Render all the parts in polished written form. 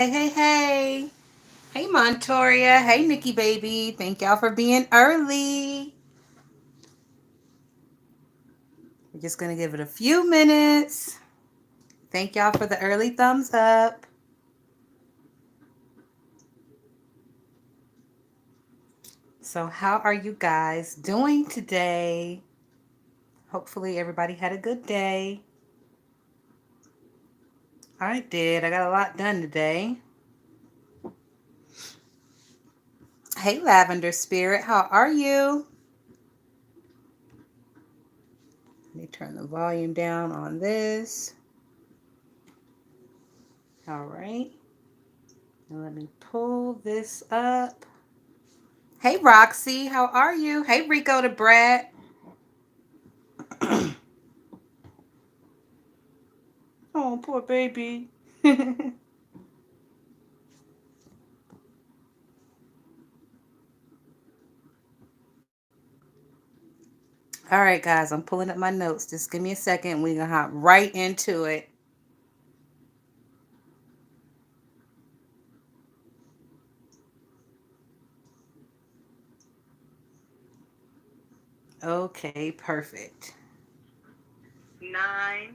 Hey. Hey, Montoria. Hey, Nikki baby. Thank y'all for being early. We're just going to give it a few minutes. Thank y'all for the early thumbs up. So, how are you guys doing today? Hopefully, everybody had a good day. I did. I got a lot done today. Hey, Lavender Spirit. How are you? Let me turn the volume down on this. All right. Now let me pull this up. Hey, Roxy. How are you? Hey, Rico the Brat. Oh, poor baby. All right, guys, I'm pulling up my notes. Just give me a second. We're going to hop right into it. Okay, perfect. 9.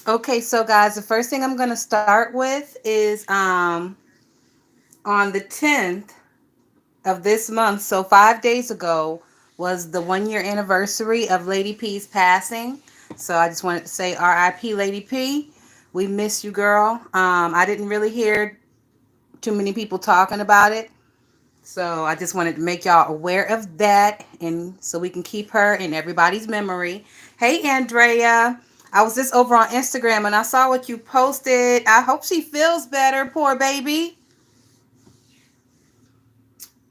Okay, so guys, the first thing I'm going to start with is on the 10th of this month, so 5 days ago, was the 1 year anniversary of Lady P's passing. So I just wanted to say RIP Lady P. We miss you, girl. I didn't really hear too many people talking about it. So I just wanted to make y'all aware of that and so we can keep her in everybody's memory. Hey, Andrea. I was just over on Instagram and I saw what you posted. I hope she feels better, poor baby.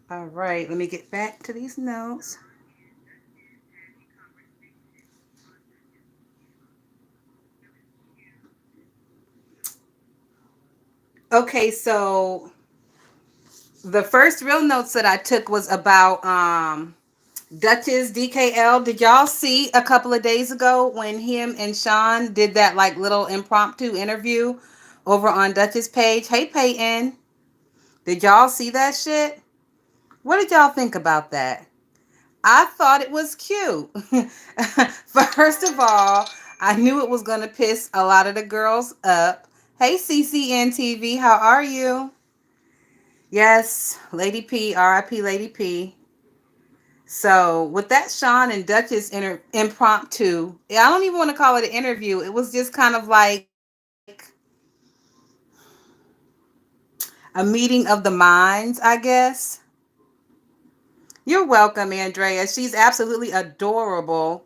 All right, let me get back to these notes. Okay, so the first real notes that I took was about Duchess DKL. Did y'all see a couple of days ago when him and Sean did that like little impromptu interview over on Duchess page? Hey Peyton, did y'all see that shit? What did y'all think about that? I thought it was cute. First of all, I knew it was gonna piss a lot of the girls up. Hey CCN TV, how are you? Yes, Lady P, RIP Lady P. So with that Sean and Duchess impromptu, I don't even want to call it an interview. It was just kind of like a meeting of the minds, I guess. You're welcome, Andrea. She's absolutely adorable.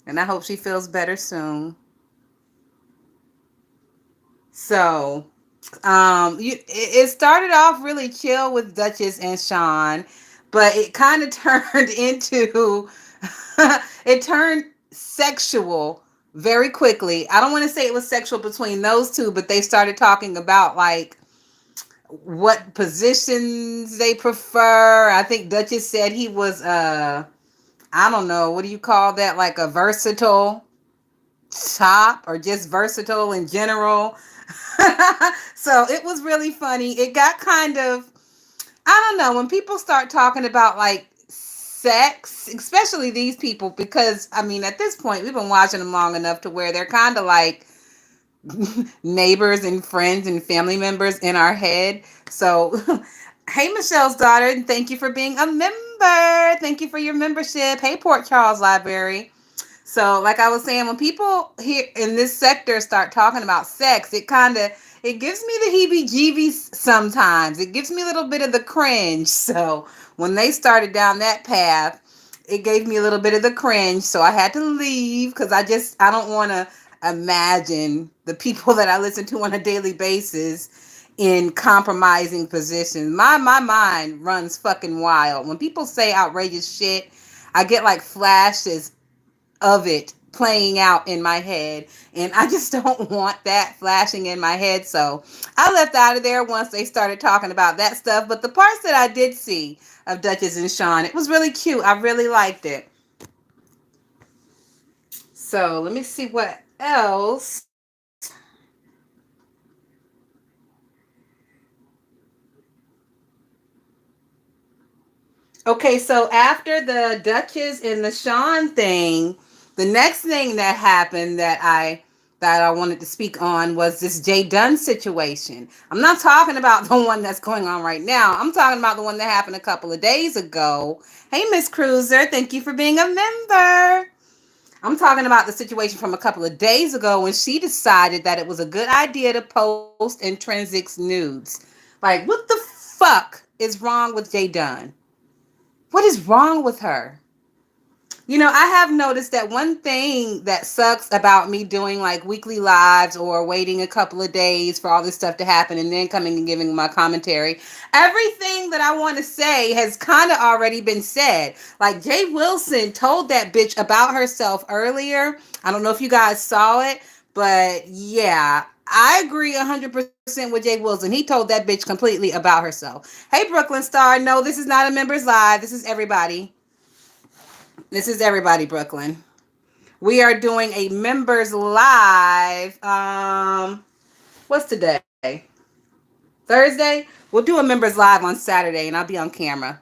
And I hope she feels better soon. So, it started off really chill with Duchess and Sean, but it kind of turned into it turned sexual very quickly. I don't want to say it was sexual between those two, but they started talking about like what positions they prefer. I think Duchess said he was I don't know, what do you call that? Like a versatile top or just versatile in general. So it was really funny. It got kind of, I don't know, when people start talking about like sex, especially these people, because I mean, at this point, we've been watching them long enough to where they're kind of like neighbors and friends and family members in our head. So, hey, Michelle's daughter, and thank you for being a member. Thank you for your membership. Hey, Port Charles Library. So, like I was saying, when people here in this sector start talking about sex, it gives me the heebie-jeebies sometimes. It gives me a little bit of the cringe. So, when they started down that path, it gave me a little bit of the cringe. So, I had to leave because I don't want to imagine the people that I listen to on a daily basis in compromising positions. My mind runs fucking wild. When people say outrageous shit, I get like flashes of it playing out in my head, and I just don't want that flashing in my head. So I left out of there once they started talking about that stuff. But the parts that I did see of Duchess and Sean, it was really cute. I really liked it. So let me see what else. Okay, so after the Duchess and the Sean thing, the next thing that happened that I wanted to speak on was this Jay Dunn situation. I'm not talking about the one that's going on right now. I'm talking about the one that happened a couple of days ago. Hey, Miss Cruiser, thank you for being a member. I'm talking about the situation from a couple of days ago when she decided that it was a good idea to post intrinsics nudes. Like, what the fuck is wrong with Jay Dunn? What is wrong with her? I have noticed that one thing that sucks about me doing like weekly lives or waiting a couple of days for all this stuff to happen and then coming and giving my commentary, everything that I want to say has kind of already been said. Like Jay Wilson told that bitch about herself earlier. I don't know if you guys saw it, but yeah, I agree 100% with Jay Wilson. He told that bitch completely about herself. Hey, Brooklyn Star. No, this is not a members live. This is everybody. This is everybody, Brooklyn. We are doing a members live. What's today? Thursday? We'll do a members live on Saturday and I'll be on camera.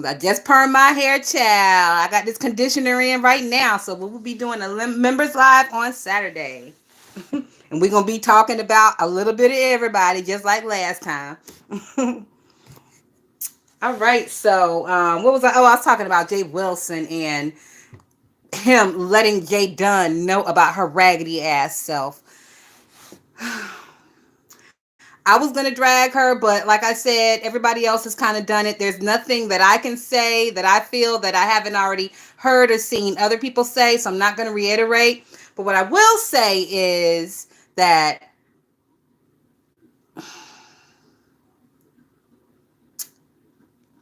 I just permed my hair, child. I got this conditioner in right now, so we will be doing a members live on Saturday. And we're going to be talking about a little bit of everybody, just like last time. All right, so what was I? Oh, I was talking about Jay Wilson and him letting Jay Dunn know about her raggedy ass self. I was gonna drag her, but like I said, everybody else has kind of done it. There's nothing that I can say that I feel that I haven't already heard or seen other people say, so I'm not gonna reiterate. But what I will say is that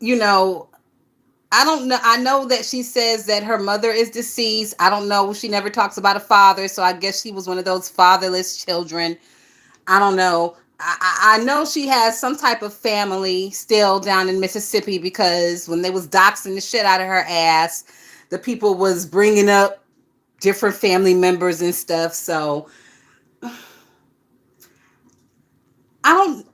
you know I don't know. I know that she says that her mother is deceased. I don't know. She never talks about a father, so I guess she was one of those fatherless children. I don't know. I know she has some type of family still down in Mississippi because when they was doxing the shit out of her ass, the people was bringing up different family members and stuff. So I don't.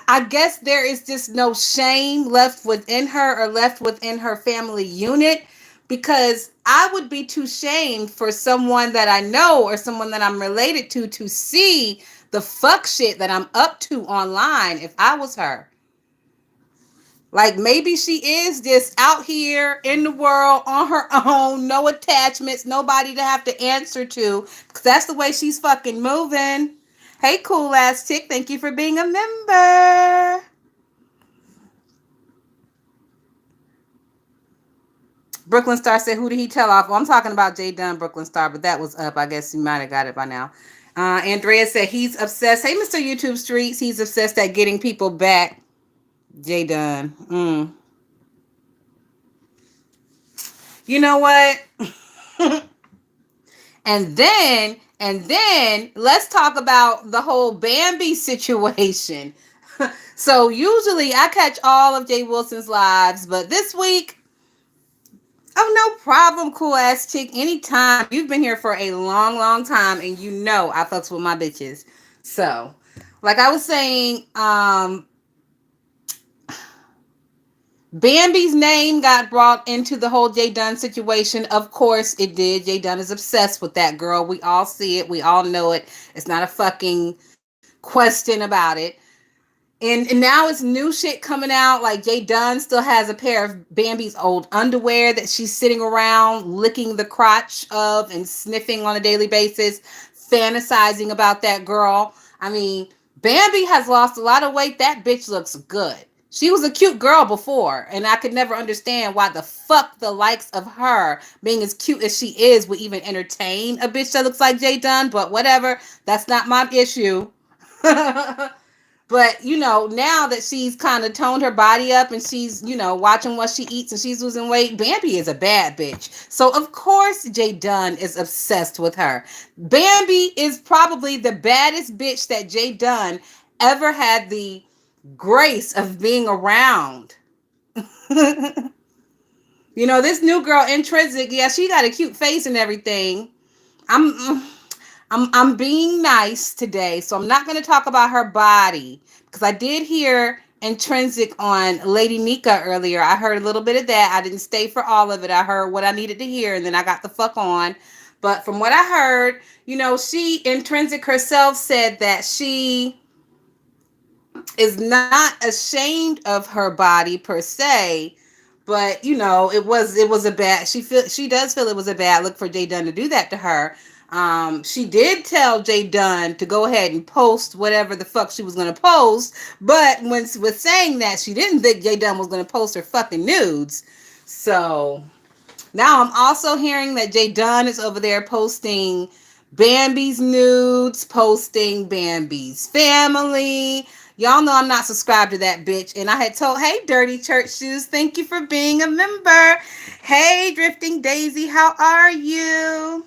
I guess there is just no shame left within her or left within her family unit because I would be too shamed for someone that I know or someone that I'm related to see the fuck shit that I'm up to online if I was her. Like maybe she is just out here in the world on her own, no attachments, nobody to have to answer to, because that's the way she's fucking moving. Hey, cool ass chick, thank you for being a member. Brooklyn Star said, who did he tell off? Well, I'm talking about Jay Dunn, Brooklyn Star, but that was up. I guess you might have got it by now. Andrea said he's obsessed. Hey, Mr. YouTube Streets, he's obsessed at getting people back. Jay Dunn. You know what? and then let's talk about the whole Bambi situation. So usually I catch all of Jay Wilson's lives, but this week, oh, no problem, cool ass chick. Anytime. You've been here for a long, long time, and you know I fucks with my bitches. So, like I was saying, Bambi's name got brought into the whole Jay Dunn situation. Of course it did. Jay Dunn is obsessed with that girl. We all see it. We all know it. It's not a fucking question about it. And now it's new shit coming out. Like Jay Dunn still has a pair of Bambi's old underwear that she's sitting around licking the crotch of and sniffing on a daily basis, fantasizing about that girl. I mean, Bambi has lost a lot of weight. That bitch looks good. She was a cute girl before, and I could never understand why the fuck the likes of her, being as cute as she is, would even entertain a bitch that looks like Jay Dunn, but whatever. That's not my issue. But, now that she's kind of toned her body up and she's, watching what she eats and she's losing weight, Bambi is a bad bitch. So, of course, Jay Dunn is obsessed with her. Bambi is probably the baddest bitch that Jay Dunn ever had the grace of being around. This new girl, Intrinsic, yeah, she got a cute face and everything. I'm I'm being nice today, so I'm not going to talk about her body because I did hear Intrinsic on Lady Nika earlier. I heard a little bit of that. I didn't stay for all of it. I heard what I needed to hear and then I got the fuck on. But from what I heard, she Intrinsic herself said that she is not ashamed of her body per se, but it was a bad, she does feel it was a bad look for Jay Dunn to do that to her. She did tell Jay Dunn to go ahead and post whatever the fuck she was going to post, but when with saying that, she didn't think Jay Dunn was going to post her fucking nudes. So now I'm also hearing that Jay Dunn is over there posting Bambi's nudes, posting Bambi's family. Y'all know I'm not subscribed to that bitch. And I had told, hey, Dirty Church Shoes, thank you for being a member. Hey, Drifting Daisy, how are you?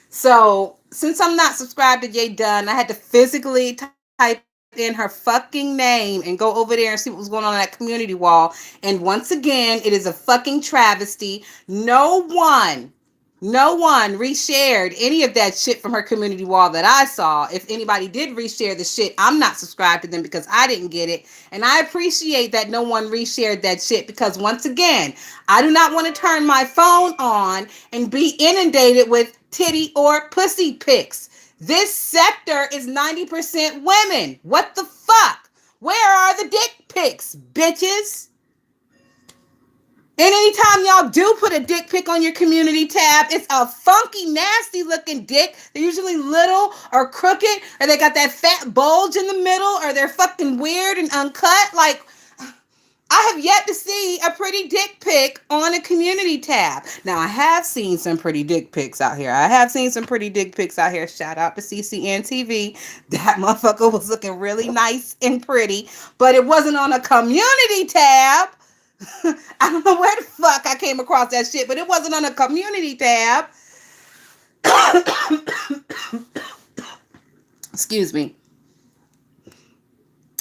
So, since I'm not subscribed to Jay Dunn, I had to physically type in her fucking name and go over there and see what was going on that community wall. And once again, it is a fucking travesty. No one reshared any of that shit from her community wall that I saw. If anybody did reshare the shit, I'm not subscribed to them because I didn't get it. And I appreciate that no one reshared that shit because once again, I do not want to turn my phone on and be inundated with titty or pussy pics. This sector is 90% women. What the fuck? Where are the dick pics, bitches? And anytime y'all do put a dick pic on your community tab, it's a funky, nasty looking dick. They're usually little or crooked, or they got that fat bulge in the middle, or they're fucking weird and uncut. Like, I have yet to see a pretty dick pic on a community tab. Now, I have seen some pretty dick pics out here. Shout out to CCN TV. That motherfucker was looking really nice and pretty, but it wasn't on a community tab. I don't know where the fuck I came across that shit, but it wasn't on a community tab. Excuse me.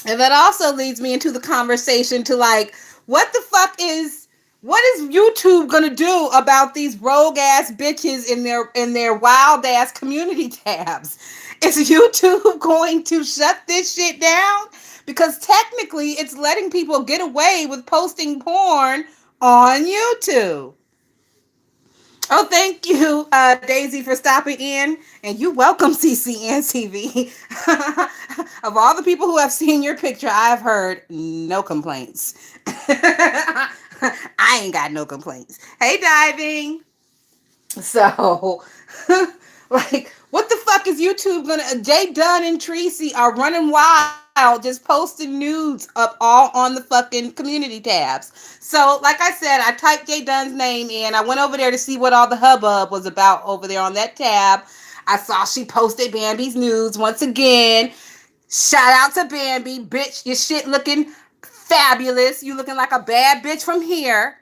And that also leads me into the conversation to like, what is YouTube gonna do about these rogue ass bitches in their wild ass community tabs? Is YouTube going to shut this shit down? Because technically it's letting people get away with posting porn on YouTube. Oh, thank you, Daisy, for stopping in. And you welcome CCN TV. Of all the people who have seen your picture, I've heard no complaints. I ain't got no complaints. Hey, Diving. So, like, what the fuck is YouTube gonna? Jay Dunn and Tracy are running wild, just posting nudes up all on the fucking community tabs. So, like I said, I typed Jay Dunn's name in. I went over there to see what all the hubbub was about over there on that tab. I saw she posted Bambi's nudes once again. Shout out to Bambi, bitch. Your shit looking fabulous. You looking like a bad bitch from here.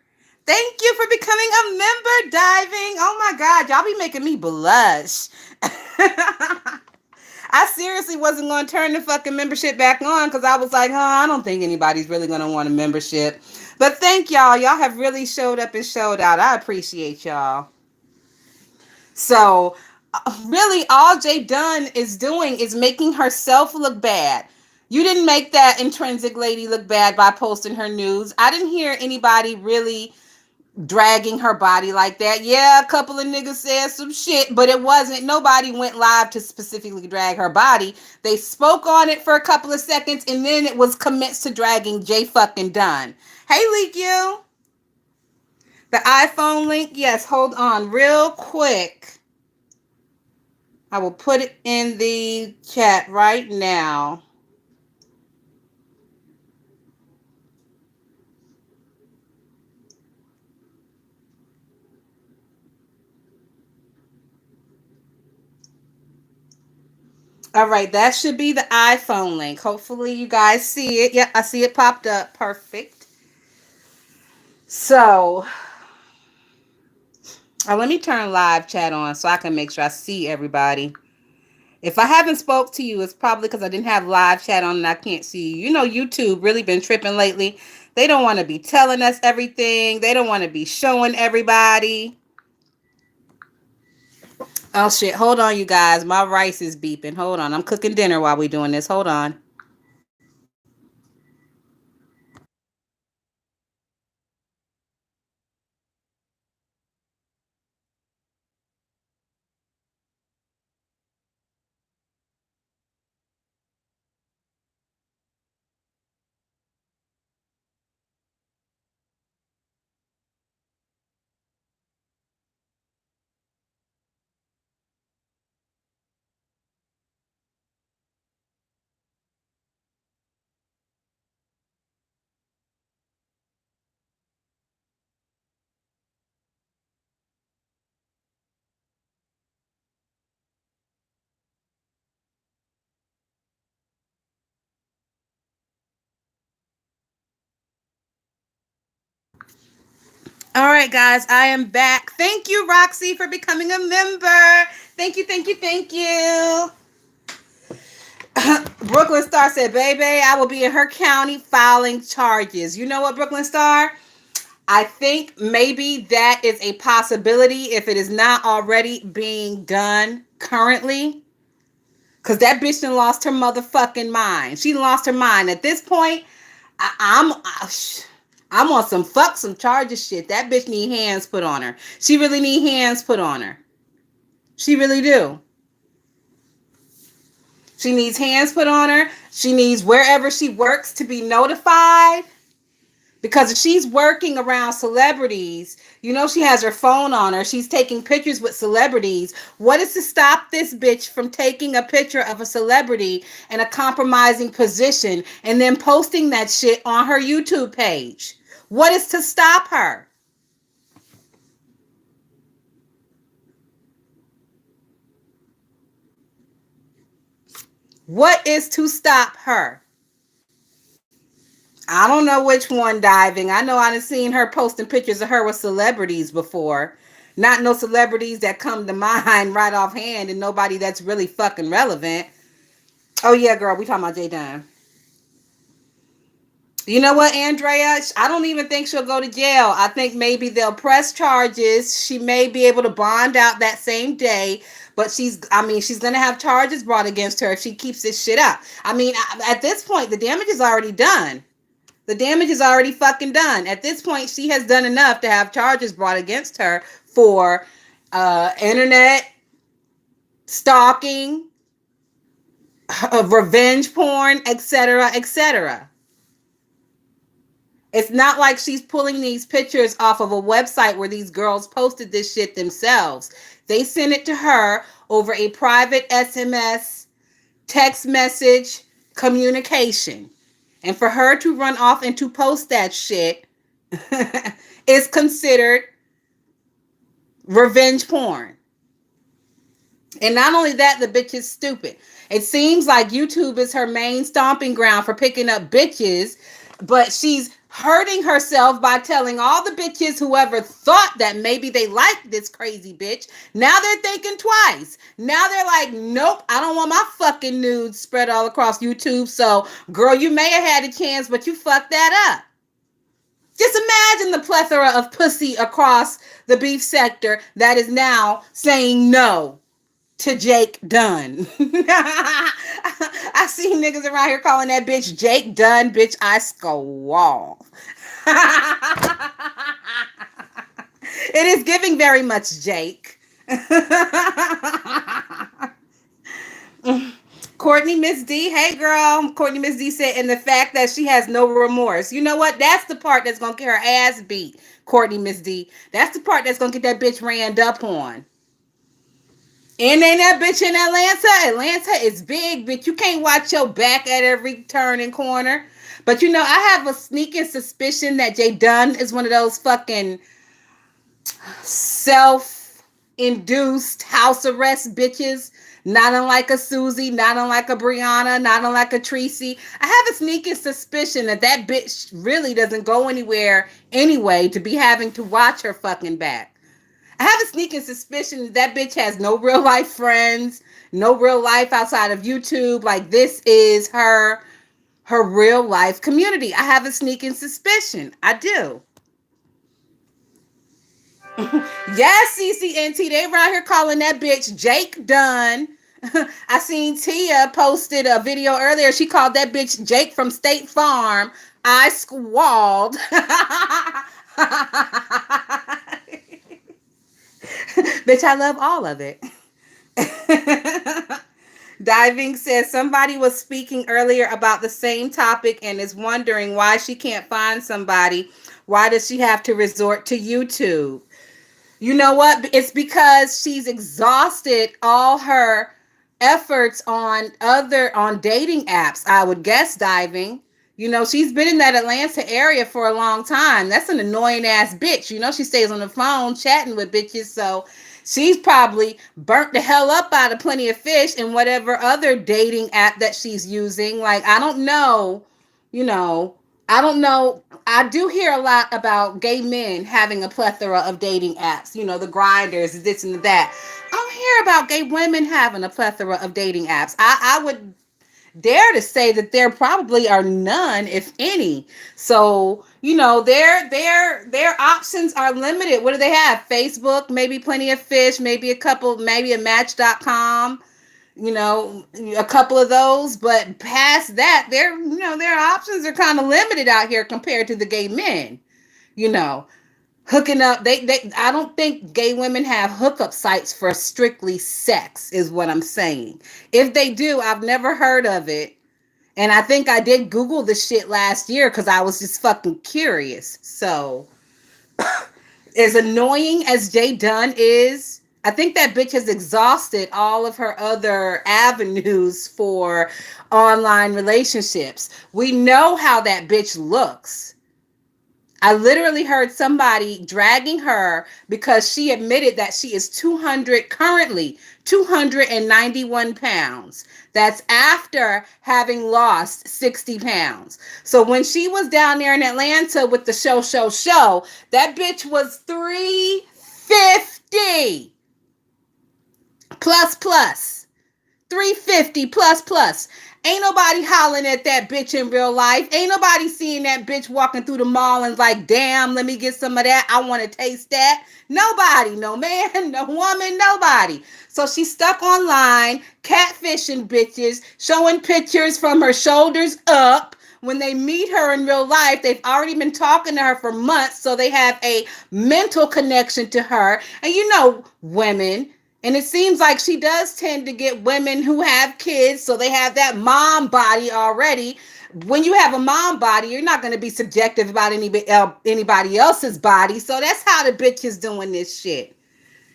Thank you for becoming a member, Diving. Oh my God, y'all be making me blush. I seriously wasn't going to turn the fucking membership back on because I was like, I don't think anybody's really going to want a membership. But thank y'all. Y'all have really showed up and showed out. I appreciate y'all. So, really, all Jay Dunn is doing is making herself look bad. You didn't make that intrinsic lady look bad by posting her nudes. I didn't hear anybody really dragging her body like that. Yeah, a couple of niggas said some shit, but it wasn't, nobody went live to specifically drag her body. They spoke on it for a couple of seconds and then it was commenced to dragging Jay fucking Dunn. Hey, Leak You. The iPhone link, yes, hold on real quick. I will put it in the chat right now. All right, that should be the iPhone link. Hopefully, you guys see it. Yep, I see it popped up. Perfect. So, let me turn live chat on so I can make sure I see everybody. If I haven't spoke to you, it's probably because I didn't have live chat on and I can't see you. You know, YouTube really been tripping lately. They don't want to be telling us everything. They don't want to be showing everybody. Oh shit! Hold on, you guys. My rice is beeping. Hold on. I'm cooking dinner while we doing this. Hold on. All right, guys, I am back. Thank you, Roxy, for becoming a member. Thank you, thank you, thank you. Brooklyn Star said, "Baby, I will be in her county filing charges." You know what, Brooklyn Star? I think maybe that is a possibility if it is not already being done currently. Because that bitch done lost her motherfucking mind. She lost her mind. At this point, I'm on some charges shit. That bitch need hands put on her. She really need hands put on her. She really do. She needs hands put on her. She needs wherever she works to be notified. Because if she's working around celebrities, you know she has her phone on her. She's taking pictures with celebrities. What is to stop this bitch from taking a picture of a celebrity in a compromising position and then posting that shit on her YouTube page? What is to stop her? What is to stop her? I don't know which one diving. I know I've seen her posting pictures of her with celebrities before. Not no celebrities that come to mind right offhand and nobody that's really fucking relevant. Oh yeah, girl, we talking about Jay Dunn. You know what, Andrea? I don't even think she'll go to jail. I think maybe they'll press charges. She may be able to bond out that same day, but she's going to have charges brought against her if she keeps this shit up. I mean, at this point, the damage is already done. The damage is already fucking done. At this point, she has done enough to have charges brought against her for internet stalking, revenge porn, etc., etc. It's not like she's pulling these pictures off of a website where these girls posted this shit themselves. They sent it to her over a private SMS, text message communication. And for her to run off and to post that shit is considered revenge porn. And not only that, the bitch is stupid. It seems like YouTube is her main stomping ground for picking up bitches, but she's hurting herself by telling all the bitches whoever thought that maybe they liked this crazy bitch. Now they're thinking twice. Now they're like, nope, I don't want my fucking nudes spread all across YouTube. So, girl, you may have had a chance, but you fucked that up. Just imagine the plethora of pussy across the beef sector that is now saying no to Jake Dunn. I see niggas around here calling that bitch Jake Dunn. Bitch, I squall. It is giving very much Jake. Courtney Miss D, hey girl. Courtney Miss D said, and the fact that she has no remorse. You know what? That's the part that's gonna get her ass beat. Courtney Miss D. That's the part that's gonna get that bitch ran up on. And ain't that bitch in Atlanta? Atlanta is big, bitch. You can't watch your back at every turn and corner. But you know, I have a sneaking suspicion that Jay Dunn is one of those fucking self-induced house arrest bitches Not unlike a Susie, not unlike a Brianna, not unlike a Tracy. I have a sneaking suspicion that that bitch really doesn't go anywhere anyway to be having to watch her fucking back. I have a sneaking suspicion that bitch has no real life friends, no real life outside of YouTube. Like this is her real life community. I have a sneaking suspicion. I do. Yes, CCNT. They around here calling that bitch Jake Dunn. I seen Tia posted a video earlier. She called that bitch Jake from State Farm. I squalled. Bitch, I love all of it. Diving says somebody was speaking earlier about the same topic and is wondering why she can't find somebody. Why does she have to resort to YouTube? You know what? It's because she's exhausted all her efforts on dating apps, I would guess, Diving. You know, she's been in that Atlanta area for a long time. That's an annoying ass bitch. You know, she stays on the phone chatting with bitches. So she's probably burnt the hell up out of Plenty of Fish and whatever other dating app that she's using. Like, I don't know, you know, I don't know. I do hear a lot about gay men having a plethora of dating apps, you know, the grinders, this and that. I don't hear about gay women having a plethora of dating apps. I would dare to say that there probably are none, if any. So, you know, their options are limited. What do they have? Facebook, maybe Plenty of Fish, maybe a couple, maybe a Match.com, you know, a couple of those. But past that, their options are kind of limited out here compared to the gay men, you know. Hooking up, they I don't think gay women have hookup sites for strictly sex, is what I'm saying. If they do, I've never heard of it. And I think I did Google the shit last year because I was just fucking curious. So, as annoying as Jay Dunn is, I think that bitch has exhausted all of her other avenues for online relationships. We know how that bitch looks. I literally heard somebody dragging her because she admitted that she is currently 291 pounds. That's after having lost 60 pounds. So when she was down there in Atlanta with the show, that bitch was 350 plus. 350 plus. Ain't nobody hollering at that bitch in real life. Ain't nobody seeing that bitch walking through the mall and like, damn, let me get some of that. I want to taste that. Nobody, no man, no woman, nobody. So she's stuck online, catfishing bitches, showing pictures from her shoulders up. When they meet her in real life, they've already been talking to her for months, so they have a mental connection to her. And you know, women, and it seems like she does tend to get women who have kids, so they have that mom body already. When you have a mom body, you're not going to be subjective about anybody else's body. So that's how the bitch is doing this shit.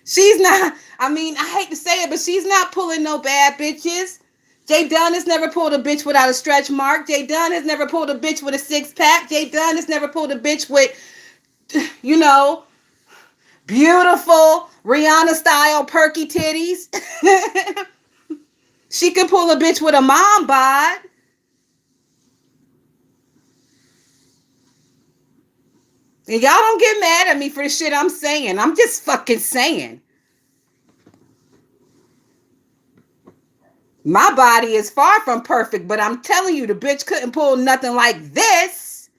She's not, I mean, I hate to say it, but she's not pulling no bad bitches. Jay Dunn has never pulled a bitch without a stretch mark. Jay Dunn has never pulled a bitch with a six pack. Jay Dunn has never pulled a bitch with, you know, beautiful Rihanna style perky titties. She can pull a bitch with a mom bod. And y'all don't get mad at me for the shit I'm saying. I'm just fucking saying. My body is far from perfect, but I'm telling you, the bitch couldn't pull nothing like this.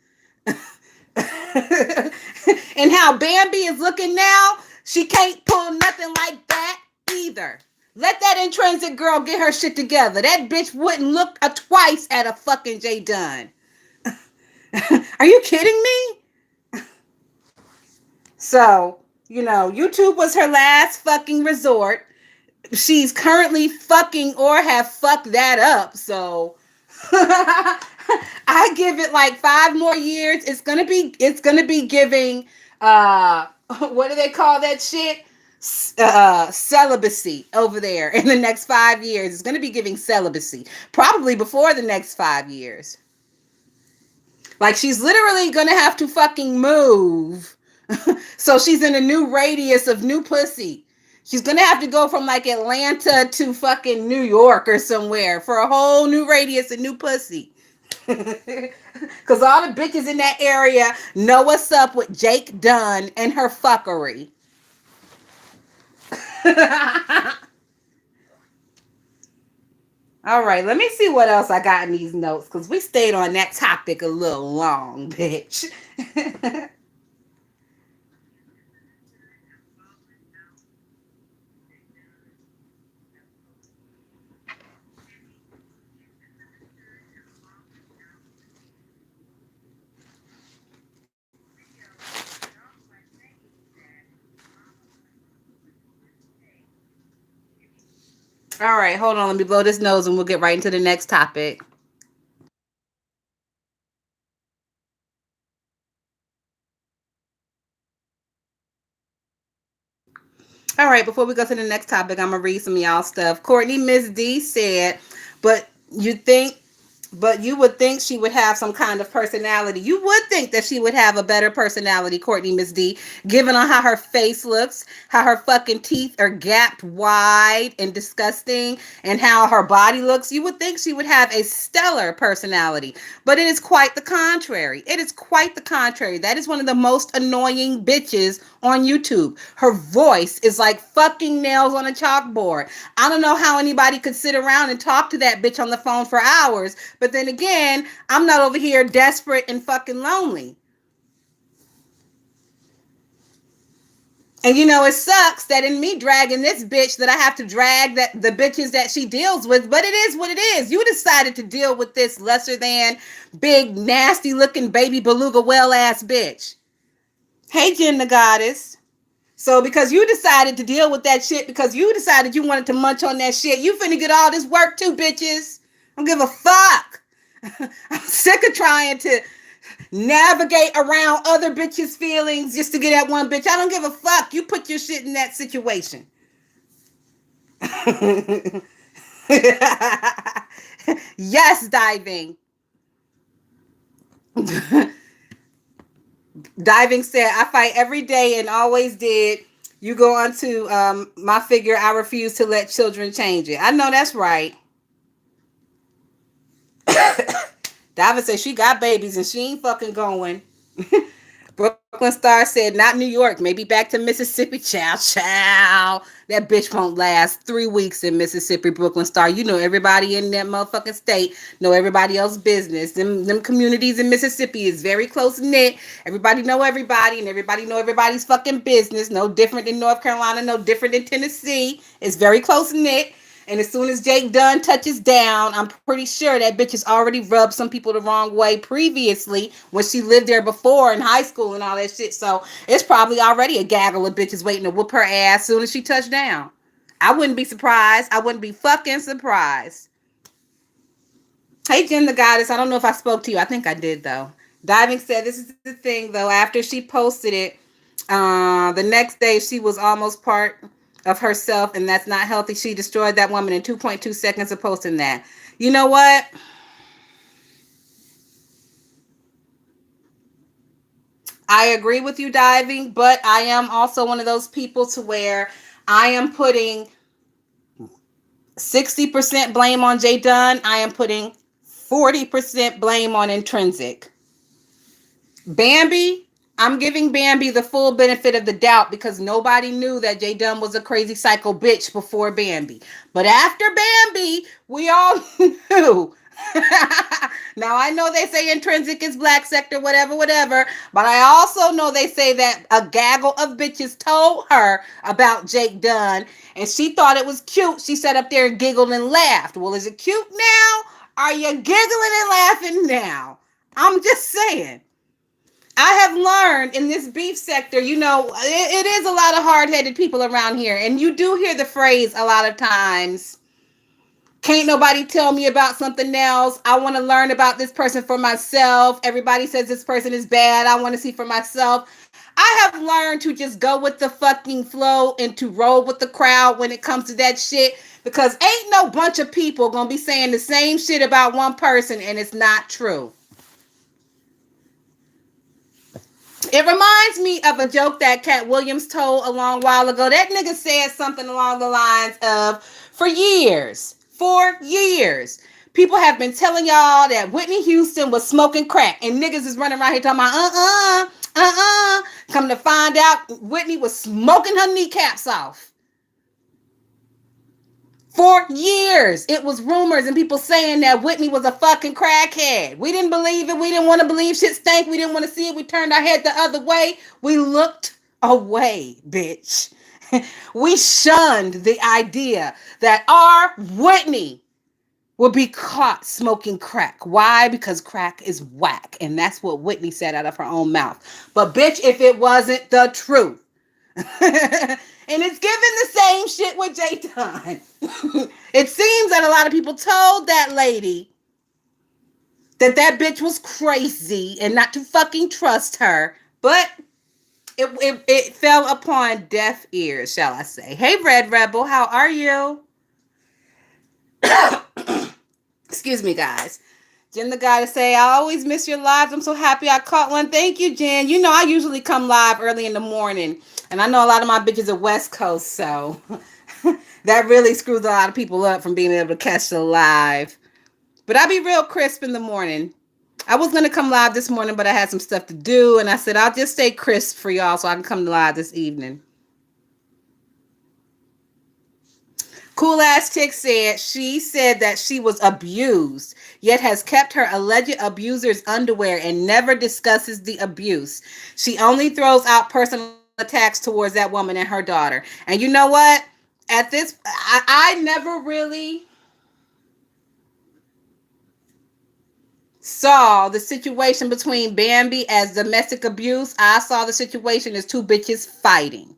And how Bambi is looking now, she can't pull nothing like that either. Let that intrinsic girl get her shit together. That bitch wouldn't look twice at a fucking Jay Dunn. Are you kidding me? So, you know, YouTube was her last fucking resort. She's currently fucking or have fucked that up. So I give it like 5 more years. It's gonna be giving what do they call that shit? Celibacy over there in the next 5 years. It's gonna be giving celibacy. Probably before the next 5 years. Like she's literally gonna have to fucking move. So she's in a new radius of new pussy. She's gonna have to go from like Atlanta to fucking New York or somewhere for a whole new radius and new pussy. Cause all the bitches in that area know what's up with Jake Dunn and her fuckery. All right, let me see what else I got in these notes because we stayed on that topic a little long, bitch. All right, hold on. Let me blow this nose and we'll get right into the next topic. All right, before we go to the next topic, I'm gonna read some of y'all stuff. Courtney Miss D said, but you think but you would think she would have some kind of personality. You would think that she would have a better personality, Courtney Miss D, given on how her face looks, how her fucking teeth are gapped wide and disgusting, and how her body looks. You would think she would have a stellar personality. But it is quite the contrary. It is quite the contrary. That is one of the most annoying bitches on YouTube. Her voice is like fucking nails on a chalkboard. I don't know how anybody could sit around and talk to that bitch on the phone for hours. But then again, I'm not over here desperate and fucking lonely. And you know, it sucks that in me dragging this bitch that I have to drag that the bitches that she deals with, but it is what it is. You decided to deal with this lesser than big, nasty looking baby beluga whale ass bitch. Hey, Jen the goddess. So because you decided to deal with that shit, because you decided you wanted to munch on that shit, you finna get all this work too, bitches. I don't give a fuck. I'm sick of trying to navigate around other bitches' feelings just to get at one bitch. I don't give a fuck. You put your shit in that situation. Yes, diving. Diving said, I fight every day and always did. You go on to my figure, I refuse to let children change it. I know that's right. Diving said she got babies and she ain't fucking going. Brooklyn Star said, not New York, maybe back to Mississippi. Chow, chow. That bitch won't last 3 weeks in Mississippi, Brooklyn Star. You know everybody in that motherfucking state, know everybody else's business. Them communities in Mississippi is very close knit. Everybody know everybody and everybody know everybody's fucking business. No different than North Carolina, no different than Tennessee. It's very close knit. And as soon as Jake Dunn touches down, I'm pretty sure that bitch has already rubbed some people the wrong way previously when she lived there before in high school and all that shit. So it's probably already a gaggle of bitches waiting to whoop her ass as soon as she touched down. I wouldn't be surprised. I wouldn't be fucking surprised. Hey, Jen the goddess. I don't know if I spoke to you. I think I did though. Diving said this is the thing though. After she posted it, the next day she was almost part of herself, and that's not healthy. She destroyed that woman in 2.2 seconds of posting that. You know what? I agree with you, diving, but I am also one of those people to where I am putting 60% blame on Jay Dunn. I am putting 40% blame on intrinsic. Bambi, I'm giving Bambi the full benefit of the doubt because nobody knew that Jay Dunn was a crazy psycho bitch before Bambi. But after Bambi, we all knew. Now I know they say intrinsic is black sector, whatever, whatever. But I also know they say that a gaggle of bitches told her about Jake Dunn and she thought it was cute. She sat up there and giggled and laughed. Well, is it cute now? Are you giggling and laughing now? I'm just saying. I have learned in this beef sector, you know, it is a lot of hard-headed people around here. And you do hear the phrase a lot of times, can't nobody tell me about something else. I want to learn about this person for myself. Everybody says this person is bad. I want to see for myself. I have learned to just go with the fucking flow and to roll with the crowd when it comes to that shit. Because ain't no bunch of people going to be saying the same shit about one person and it's not true. It reminds me of a joke that Cat Williams told a long while ago. That nigga said something along the lines of, for years, people have been telling y'all that Whitney Houston was smoking crack, and niggas is running around here talking about, Come to find out, Whitney was smoking her kneecaps off. For years, it was rumors and people saying that Whitney was a fucking crackhead. We didn't believe it. We didn't want to believe shit stank. We didn't want to see it. We turned our head the other way. We looked away, bitch. We shunned the idea that our Whitney would be caught smoking crack. Why? Because crack is whack. And that's what Whitney said out of her own mouth. But bitch, if it wasn't the truth. And it's given the same shit with Jay Dunn. It seems that a lot of people told that lady that bitch was crazy and not to fucking trust her. But it fell upon deaf ears, shall I say. Hey, Red Rebel, how are you? Excuse me, guys. Jen the guy to say, I always miss your lives. I'm so happy I caught one. Thank you, Jen. You know, I usually come live early in the morning. And I know a lot of my bitches are West Coast, so that really screws a lot of people up from being able to catch the live. But I be real crisp in the morning. I was going to come live this morning, but I had some stuff to do. And I said, I'll just stay crisp for y'all so I can come live this evening. Cool ass chick said she said that she was abused, yet has kept her alleged abuser's underwear and never discusses the abuse. She only throws out personal attacks towards that woman and her daughter. And you know what? At this, I never really saw the situation between Bambi as domestic abuse. I saw the situation as two bitches fighting.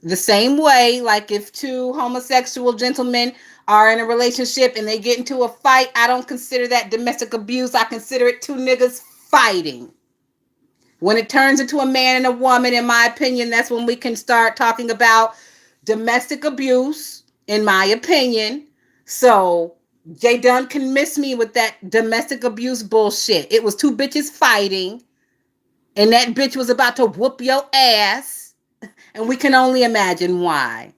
The same way, like if two homosexual gentlemen are in a relationship and they get into a fight, I don't consider that domestic abuse. I consider it two niggas fighting. When it turns into a man and a woman, in my opinion, that's when we can start talking about domestic abuse, in my opinion. So Jay Dunn can miss me with that domestic abuse bullshit. It was two bitches fighting, and that bitch was about to whoop your ass. And we can only imagine why.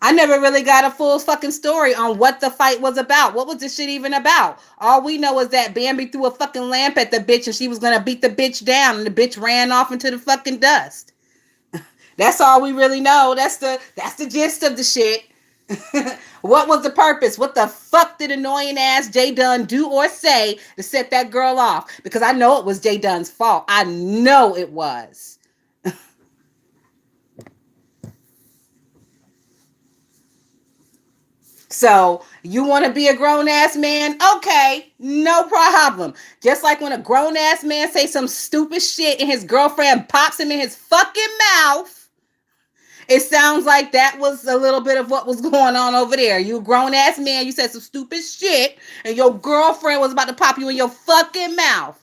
I never really got a full fucking story on what the fight was about. What was this shit even about? All we know is that Bambi threw a fucking lamp at the bitch and she was going to beat the bitch down and the bitch ran off into the fucking dust. That's all we really know. That's the gist of the shit. What was the purpose? What the fuck did annoying ass Jay Dunn do or say to set that girl off? Because I know it was Jay Dunn's fault. I know it was. So you want to be a grown ass man? Okay, no problem. Just like when a grown ass man say some stupid shit and his girlfriend pops him in his fucking mouth, it sounds like that was a little bit of what was going on over there. You a grown ass man, you said some stupid shit, and your girlfriend was about to pop you in your fucking mouth.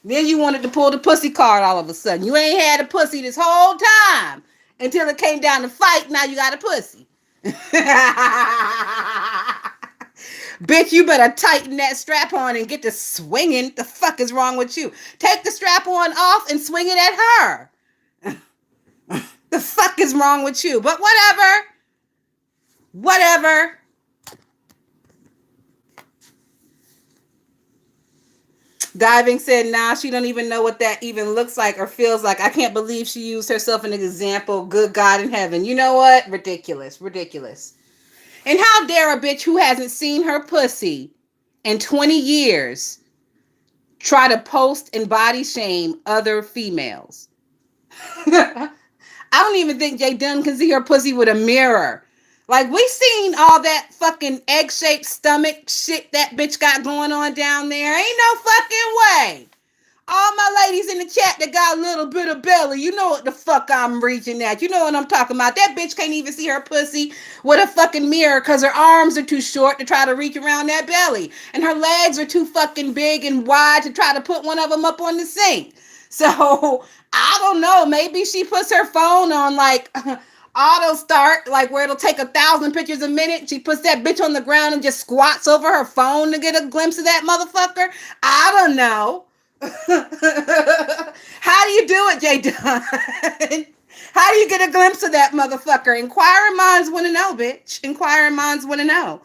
Then you wanted to pull the pussy card all of a sudden. You ain't had a pussy this whole time until it came down to fight. Now you got a pussy. Bitch, you better tighten that strap on and get to swinging. The fuck is wrong with you? Take the strap on off and swing it at her. The fuck is wrong with you? But whatever. Diving said, nah, she don't even know what that even looks like or feels like. I can't believe she used herself as an example. Good God in heaven. You know what? Ridiculous. And how dare a bitch who hasn't seen her pussy in 20 years try to post and body shame other females? I don't even think Jay Dunn can see her pussy with a mirror. Like, we seen all that fucking egg-shaped stomach shit that bitch got going on down there. Ain't no fucking way. All my ladies in the chat that got a little bit of belly, you know what the fuck I'm reaching at. You know what I'm talking about. That bitch can't even see her pussy with a fucking mirror because her arms are too short to try to reach around that belly. And her legs are too fucking big and wide to try to put one of them up on the sink. So, I don't know. Maybe she puts her phone on, like, auto start, like where it'll take 1,000 pictures a minute. She puts that bitch on the ground and just squats over her phone to get a glimpse of that motherfucker. I don't know. How do you do it, Jay Dunn? How do you get a glimpse of that motherfucker? Inquiring minds want to know, bitch. Inquiring minds want to know.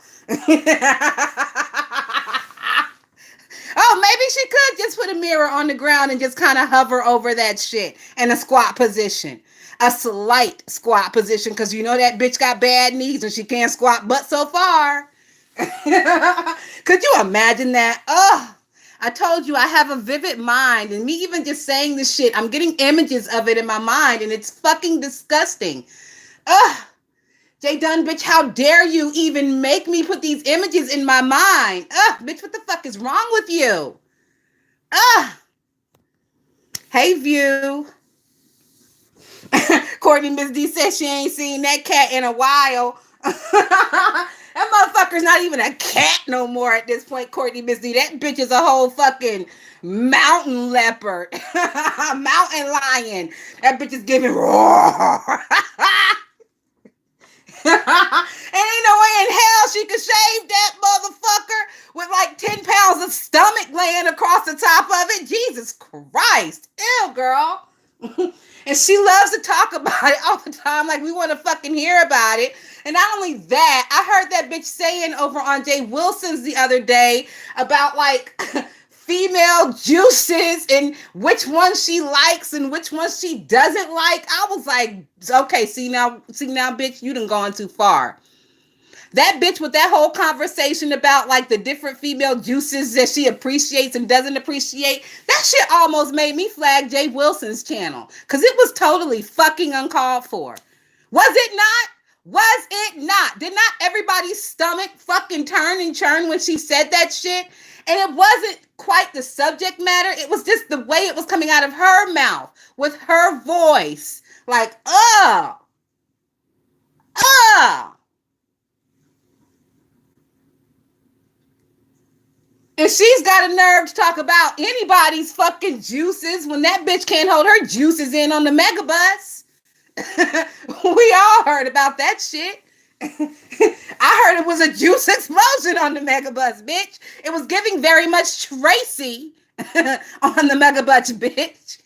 Oh, maybe she could just put a mirror on the ground and just kind of hover over that shit in a squat position. A slight squat position, because you know that bitch got bad knees and she can't squat but so far. Could you imagine that? Oh, I told you I have a vivid mind, and me even just saying this shit, I'm getting images of it in my mind, and it's fucking disgusting. Ugh. Jay Dunn, bitch, how dare you even make me put these images in my mind? Ugh, bitch, what the fuck is wrong with you? Ugh. Hey, View. Courtney Miss D says she ain't seen that cat in a while. That motherfucker's not even a cat no more at this point, Courtney Miss D. That bitch is a whole fucking mountain leopard. Mountain lion. That bitch is giving roar. And ain't no way in hell she could shave that motherfucker with like 10 pounds of stomach laying across the top of it. Jesus Christ. Ew, girl. And she loves to talk about it all the time, like we want to fucking hear about it. And not only that, I heard that bitch saying over on Jay Wilson's the other day about like female juices and which ones she likes and which ones she doesn't like. I was like, okay, see now, bitch, you done gone too far. That bitch with that whole conversation about like the different female juices that she appreciates and doesn't appreciate, that shit almost made me flag Jay Wilson's channel because it was totally fucking uncalled for. Was it not? Was it not? Did not everybody's stomach fucking turn and churn when she said that shit? And it wasn't quite the subject matter. It was just the way it was coming out of her mouth with her voice. Like, ugh. And she's got a nerve to talk about anybody's fucking juices when that bitch can't hold her juices in on the megabus. We all heard about that shit. I heard it was a juice explosion on the megabus, bitch. It was giving very much Tracy on the megabus, bitch.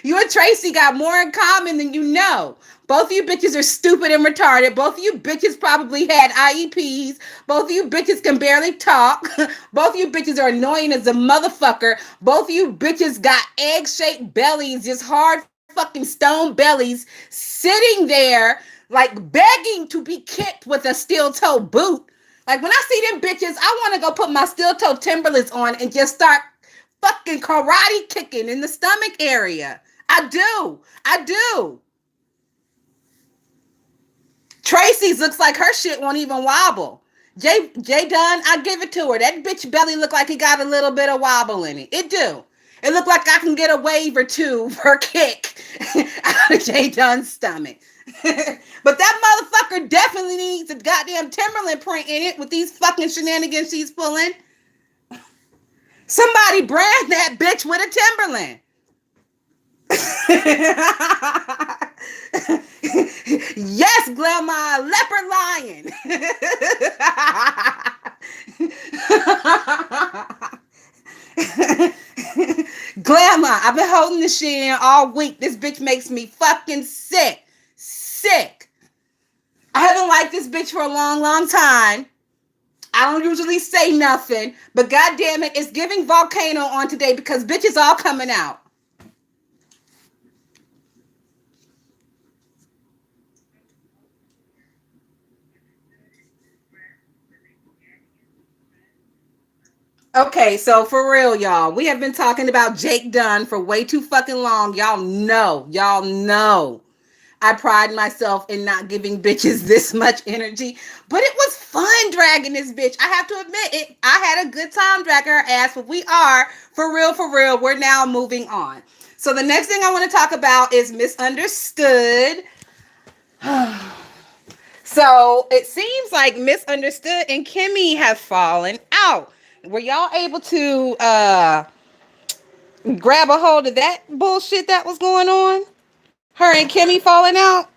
You and Tracy got more in common than you know. Both of you bitches are stupid and retarded. Both of you bitches probably had IEPs. Both of you bitches can barely talk. Both of you bitches are annoying as a motherfucker. Both of you bitches got egg-shaped bellies, just hard fucking stone bellies, sitting there like begging to be kicked with a steel-toe boot. Like when I see them bitches, I want to go put my steel-toe Timberlands on and just start fucking karate kicking in the stomach area. I do. Tracy's looks like her shit won't even wobble. Jay Dunn, I give it to her. That bitch belly look like it got a little bit of wobble in it. It do. It look like I can get a wave or two per kick out of Jay Dunn's stomach. But that motherfucker definitely needs a goddamn Timberland print in it with these fucking shenanigans she's pulling. Somebody brand that bitch with a Timberland. Yes, Grandma, leopard lion. Grandma, I've been holding this shit in all week. This bitch makes me fucking sick. I haven't liked this bitch for a long time. I don't usually say nothing, but goddamn it, it's giving volcano on today because bitch is all coming out. Okay, so for real, y'all, we have been talking about Jake Dunn for way too fucking long. Y'all know. I pride myself in not giving bitches this much energy, but it was fun dragging this bitch. I have to admit it. I had a good time dragging her ass, but we are, for real, we're now moving on. So the next thing I want to talk about is misunderstood. So it seems like Misunderstood and Kimmy have fallen out. Were y'all able to grab a hold of that bullshit that was going on? Her and Kimmy falling out?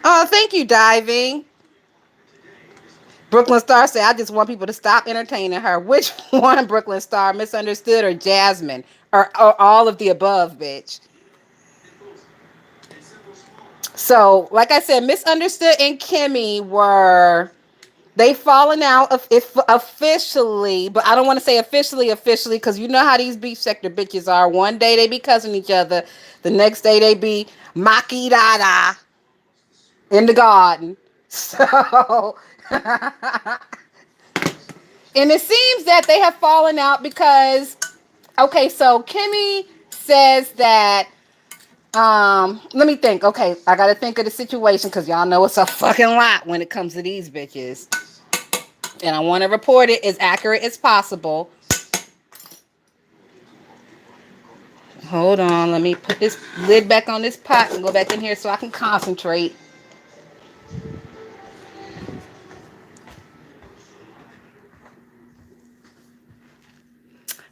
Oh, thank you, Diving. Brooklyn Star said, I just want people to stop entertaining her. Which one, Brooklyn Star? Misunderstood or Jasmine? Or all of the above, bitch. So, like I said, Misunderstood and Kimmy were they fallen out of if officially, but I don't want to say officially because you know how these beef sector bitches are. One day they be cussing each other, the next day they be maki dada in the garden. So, and it seems that they have fallen out because okay, so Kimmy says that let me think. Okay, I gotta think of the situation because y'all know it's a fucking lot when it comes to these bitches. And I want to report it as accurate as possible. Hold on, let me put this lid back on this pot and go back in here so I can concentrate.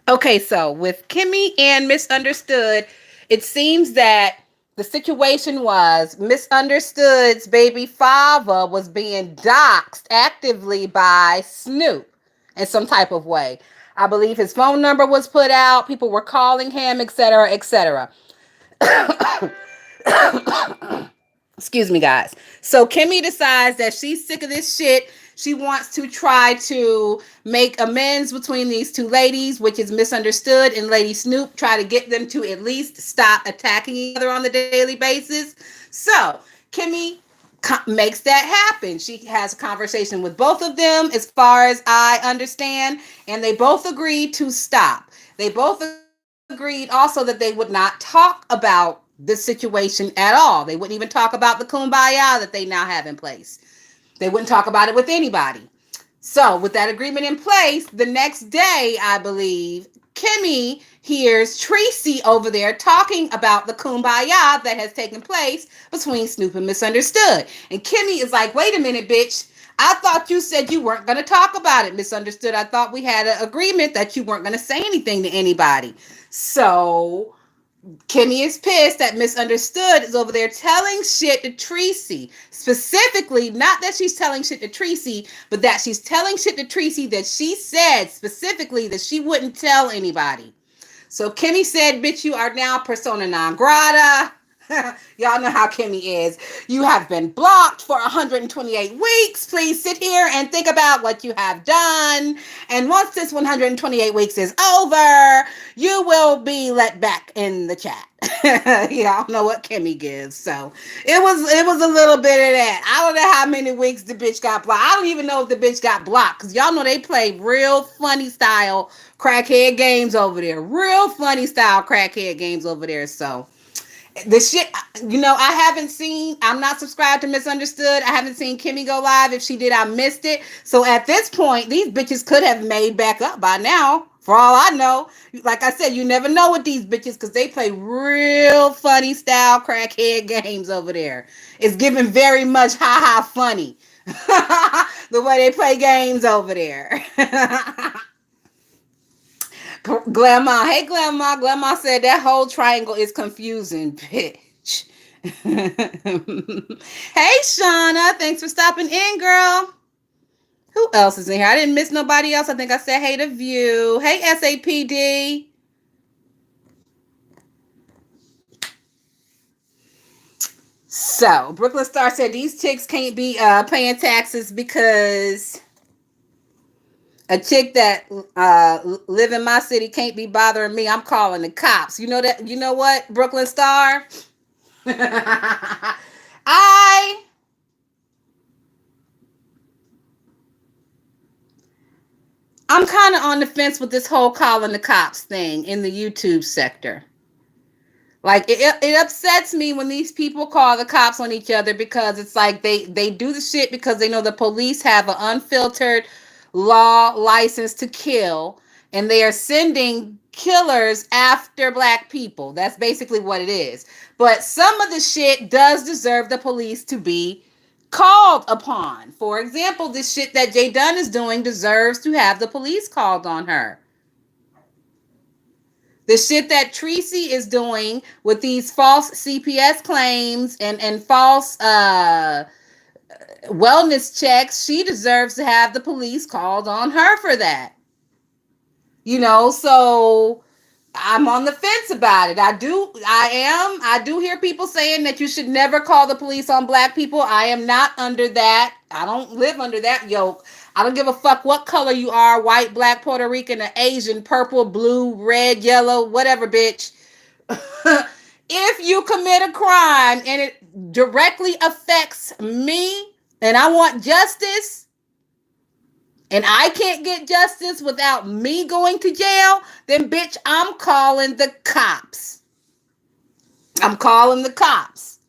Okay, so with Kimmy and Misunderstood, it seems that the situation was Misunderstood's baby father was being doxxed actively by Snoop in some type of way. I believe his phone number was put out, people were calling him, etc., etc. Excuse me, guys. So Kimmy decides that she's sick of this shit. She wants to try to make amends between these two ladies, which is Misunderstood and Lady Snoop, try to get them to at least stop attacking each other on the daily basis. So Kimmy makes that happen. She has a conversation with both of them, as far as I understand, and they both agreed to stop. They both agreed also that they would not talk about the situation at all. They wouldn't even talk about the kumbaya that they now have in place. They wouldn't talk about it with anybody. So, with that agreement in place, the next day, I believe, Kimmy hears Tracy over there talking about the kumbaya that has taken place between Snoop and Misunderstood. And Kimmy is like, wait a minute, bitch. I thought you said you weren't going to talk about it, Misunderstood. I thought we had an agreement that you weren't going to say anything to anybody. So Kimmy is pissed that Misunderstood is over there telling shit to Tracy. Specifically, not that she's telling shit to Tracy, but that she's telling shit to Tracy that she said specifically that she wouldn't tell anybody. So Kimmy said, bitch, you are now persona non grata. Y'all know how Kimmy is. You have been blocked for 128 weeks. Please sit here and think about what you have done. And once this 128 weeks is over, you will be let back in the chat. Y'all know what Kimmy gives. So it was a little bit of that. I don't know how many weeks the bitch got blocked. I don't even know if the bitch got blocked because y'all know they play real funny style crackhead games over there. Real funny style crackhead games over there. So the shit, I haven't seen, I'm not subscribed to Misunderstood. I haven't seen Kimmy go live. If she did, I missed it. So at this point, these bitches could have made back up by now. For all I know, like I said, you never know with these bitches because they play real funny style crackhead games over there. It's giving very much ha ha funny the way they play games over there. Grandma, hey Grandma. Grandma said that whole triangle is confusing, bitch. Hey Shauna, thanks for stopping in, girl. Who else is in here? I didn't miss nobody else. I think I said hey to View. Hey SAPD. So Brooklyn Star said these chicks can't be paying taxes because a chick that live in my city can't be bothering me. I'm calling the cops. You know that? You know what, Brooklyn Star? I I'm kind of on the fence with this whole calling the cops thing in the YouTube sector. Like it upsets me when these people call the cops on each other because it's like they do the shit because they know the police have an unfiltered law license to kill and they are sending killers after black people. That's basically what it is. But some of the shit does deserve the police to be called upon. For example, this shit that Jay Dunn is doing deserves to have the police called on her. The shit that Tracy is doing with these false CPS claims and false wellness checks, she deserves to have the police called on her for that. So I'm on the fence about it. I do hear people saying that you should never call the police on black people. I am not under that. I don't live under that yoke. I don't give a fuck what color you are, white, black, Puerto Rican, or Asian, purple, blue, red, yellow, whatever, bitch. If you commit a crime and it directly affects me and I want justice, and I can't get justice without me going to jail, then bitch, I'm calling the cops. I'm calling the cops.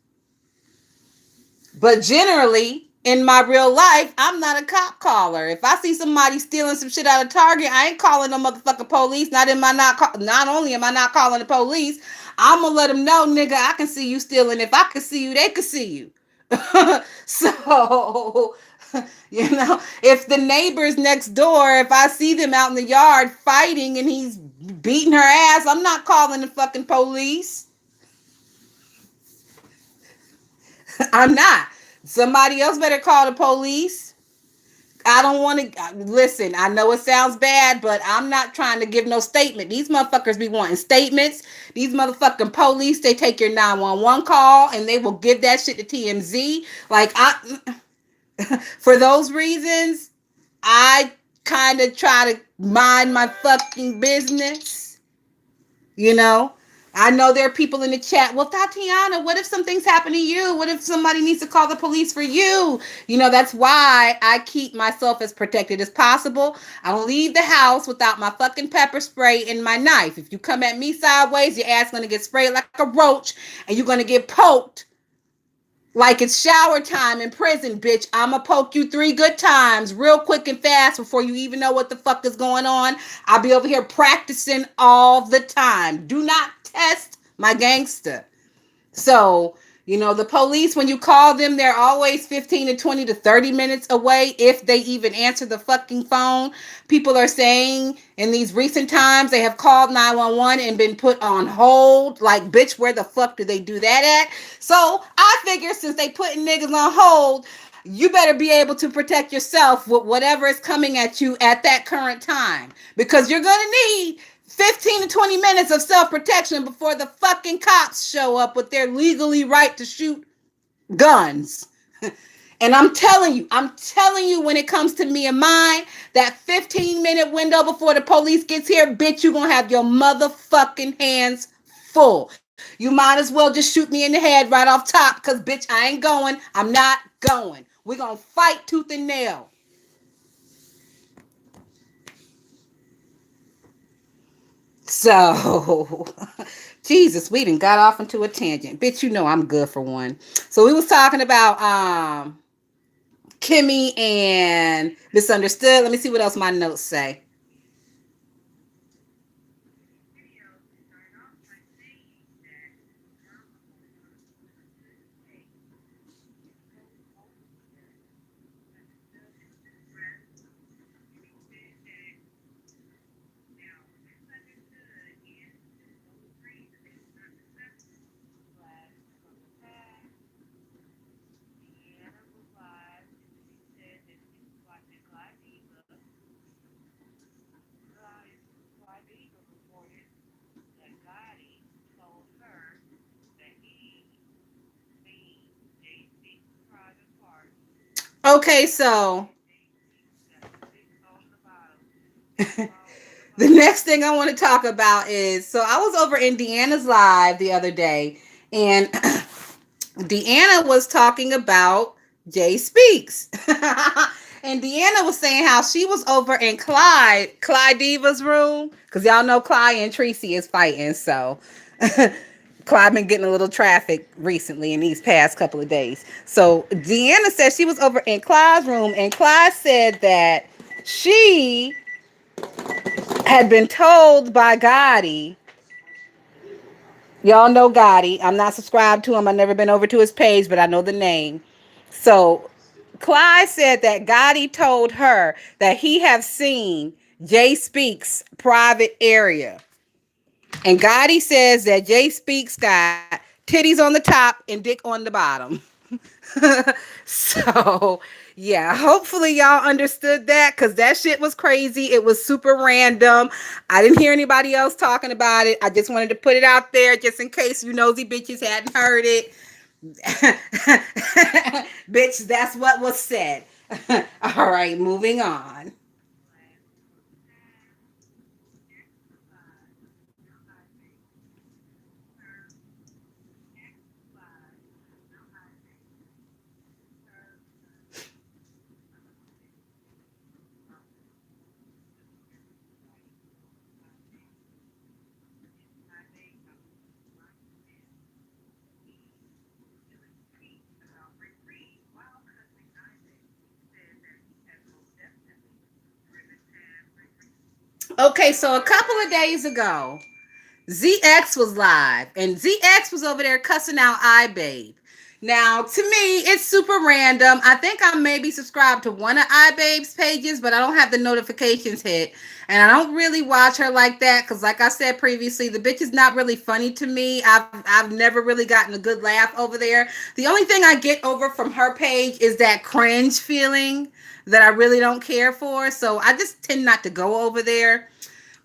But generally, in my real life, I'm not a cop caller. If I see somebody stealing some shit out of Target, I ain't calling no motherfucking police. Not only am I not calling the police, I'm gonna let them know, nigga, I can see you stealing. If I could see you, they could see you. So, if the neighbors next door, if I see them out in the yard fighting and he's beating her ass, I'm not calling the fucking police. I'm not. Somebody else better call the police. I don't want to listen. I know it sounds bad, but I'm not trying to give no statement. These motherfuckers be wanting statements. These motherfucking police, they take your 911 call and they will give that shit to TMZ. For those reasons, I kind of try to mind my fucking business. You know, I know there are people in the chat. Well, Tatiana, what if something's happened to you? What if somebody needs to call the police for you? That's why I keep myself as protected as possible. I don't leave the house without my fucking pepper spray and my knife. If you come at me sideways, your ass gonna get sprayed like a roach and you're gonna get poked like it's shower time in prison, bitch. I'ma poke you 3 good times real quick and fast before you even know what the fuck is going on. I'll be over here practicing all the time. Do not test my gangster. So, the police, when you call them, they're always 15 to 20 to 30 minutes away if they even answer the fucking phone. People are saying in these recent times they have called 911 and been put on hold. Like, bitch, where the fuck do they do that at? So I figure since they putting niggas on hold, you better be able to protect yourself with whatever is coming at you at that current time. Because you're going to need 15 to 20 minutes of self-protection before the fucking cops show up with their legally right to shoot guns. And I'm telling you, when it comes to me and mine, that 15-minute window before the police gets here, bitch, you gonna have your motherfucking hands full. You might as well just shoot me in the head right off top, because bitch, I ain't going. I'm not going. We're gonna fight tooth and nail. So, Jesus, we done got off into a tangent. Bitch, I'm good for one. So we was talking about Kimmy and Misunderstood. Let me see what else my notes say. Okay, so the next thing I want to talk about is, so I was over in Deanna's live the other day, and Deanna was talking about Jay Speaks. And Deanna was saying how she was over in Clyde Diva's room, because y'all know Clyde and Tracy is fighting. So Clyde been getting a little traffic recently in these past couple of days. So Deanna said she was over in Clyde's room, and Clyde said that she had been told by Gotti. Y'all know Gotti. I'm not subscribed to him. I've never been over to his page, but I know the name. So Clyde said that Gotti told her that he have seen Jay Speaks' private area. And Gotti says that Jay Speaks got titties on the top and dick on the bottom. So, yeah, hopefully y'all understood that because that shit was crazy. It was super random. I didn't hear anybody else talking about it. I just wanted to put it out there just in case you nosy bitches hadn't heard it. Bitch, that's what was said. All right, moving on. Okay, so a couple of days ago, ZX was live, and ZX was over there cussing out iBabe. Now, to me, it's super random. I think I maybe subscribed to one of iBabe's pages, but I don't have the notifications hit. And I don't really watch her like that because, like I said previously, the bitch is not really funny to me. I've never really gotten a good laugh over there. The only thing I get over from her page is that cringe feeling that I really don't care for. So I just tend not to go over there.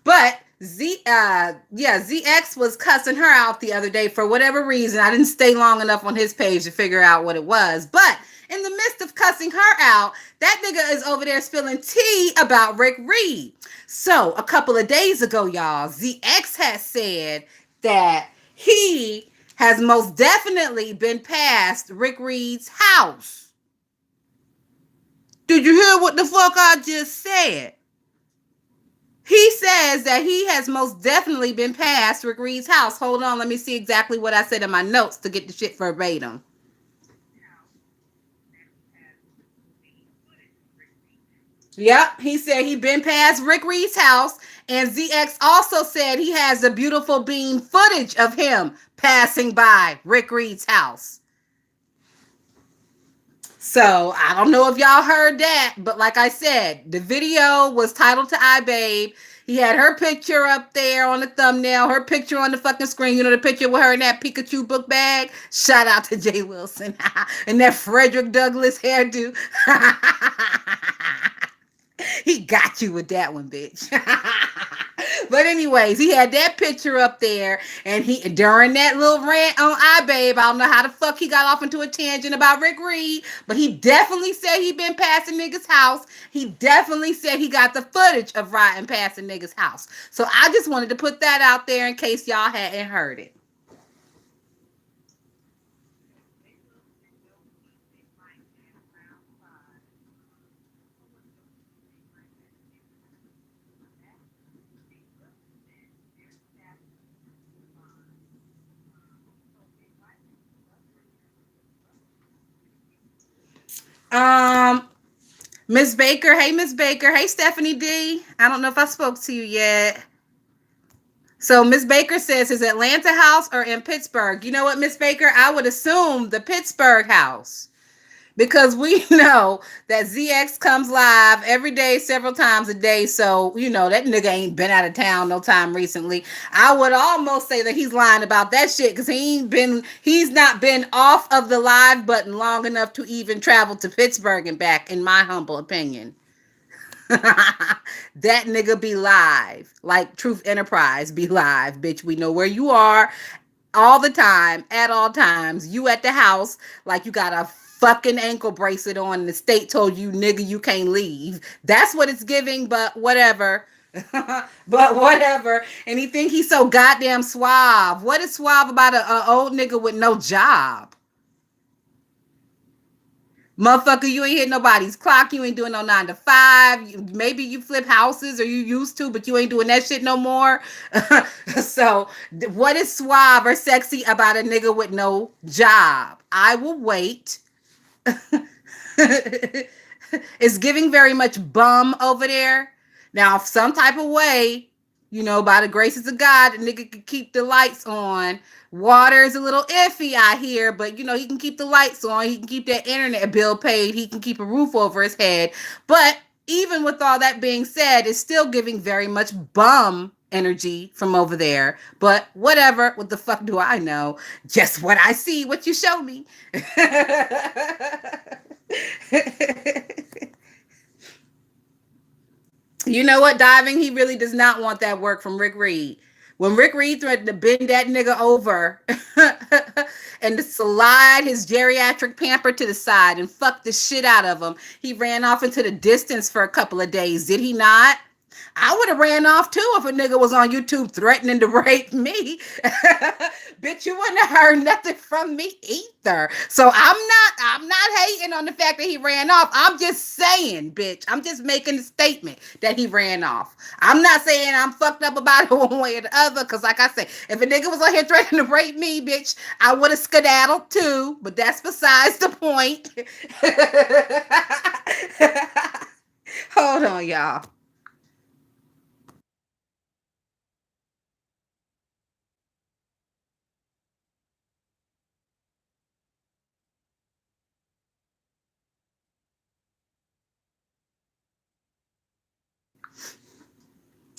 But ZX was cussing her out the other day for whatever reason. I didn't stay long enough on his page to figure out what it was. But in the midst of cussing her out, that nigga is over there spilling tea about Rick Reed. So a couple of days ago, y'all, ZX has said that he has most definitely been past Rick Reed's house. Did you hear what the fuck I just said? He says that he has most definitely been past Rick Reed's house. Hold on, let me see exactly what I said in my notes to get the shit verbatim. Yep, he said he been past Rick Reed's house, and ZX also said he has the beautiful beam footage of him passing by Rick Reed's house. So I don't know if y'all heard that, but like I said, the video was titled to iBabe. He had her picture up there on the thumbnail, her picture on the fucking screen. You know, the picture with her in that Pikachu book bag. Shout out to Jay Wilson and that Frederick Douglass hairdo. He got you with that one, bitch. But anyways, he had that picture up there, and he during that little rant on iBabe, I don't know how the fuck he got off into a tangent about Rick Reed, but he definitely said he been past a nigga's house. He definitely said he got the footage of riding past a nigga's house. So I just wanted to put that out there in case y'all hadn't heard it. Um, Miss Baker, hey Miss Baker, hey Stephanie D. I don't know if I spoke to you yet. So Miss Baker says his Atlanta house or in Pittsburgh. You know what, Miss Baker? I would assume the Pittsburgh house because we know that ZX comes live every day, several times a day. So, you know, that nigga ain't been out of town no time recently. I would almost say that he's lying about that shit because he's not been off of the live button long enough to even travel to Pittsburgh and back, in my humble opinion. That nigga be live. Like Truth Enterprise be live, bitch. We know where you are all the time, at all times. You at the house like you got a fucking ankle bracelet on and the state told you, nigga, you can't leave. That's what it's giving, but whatever. But whatever. And he think he's so goddamn suave. What is suave about a old nigga with no job? Motherfucker, you ain't hit nobody's clock. You ain't doing no 9 to 5. Maybe you flip houses or you used to, but you ain't doing that shit no more. So, what is suave or sexy about a nigga with no job? I will wait. It's giving very much bum over there. Now, if some type of way, you know, by the graces of God, the nigga can keep the lights on. Water is a little iffy, I hear, but you know, he can keep the lights on. He can keep that internet bill paid. He can keep a roof over his head. But even with all that being said, it's still giving very much bum energy from over there. But whatever. What the fuck do I know? Just what I see, what you show me. You know what, diving? He really does not want that work from Rick Reed. When Rick Reed threatened to bend that nigga over and to slide his geriatric pamper to the side and fuck the shit out of him, he ran off into the distance for a couple of days. Did he not? I would have ran off too if a nigga was on YouTube threatening to rape me. Bitch, you wouldn't have heard nothing from me either. So I'm not hating on the fact that he ran off. I'm just saying, bitch. I'm just making a statement that he ran off. I'm not saying I'm fucked up about it one way or the other, because like I said, if a nigga was on here threatening to rape me, bitch, I would have skedaddled too, but that's besides the point. Hold on, y'all.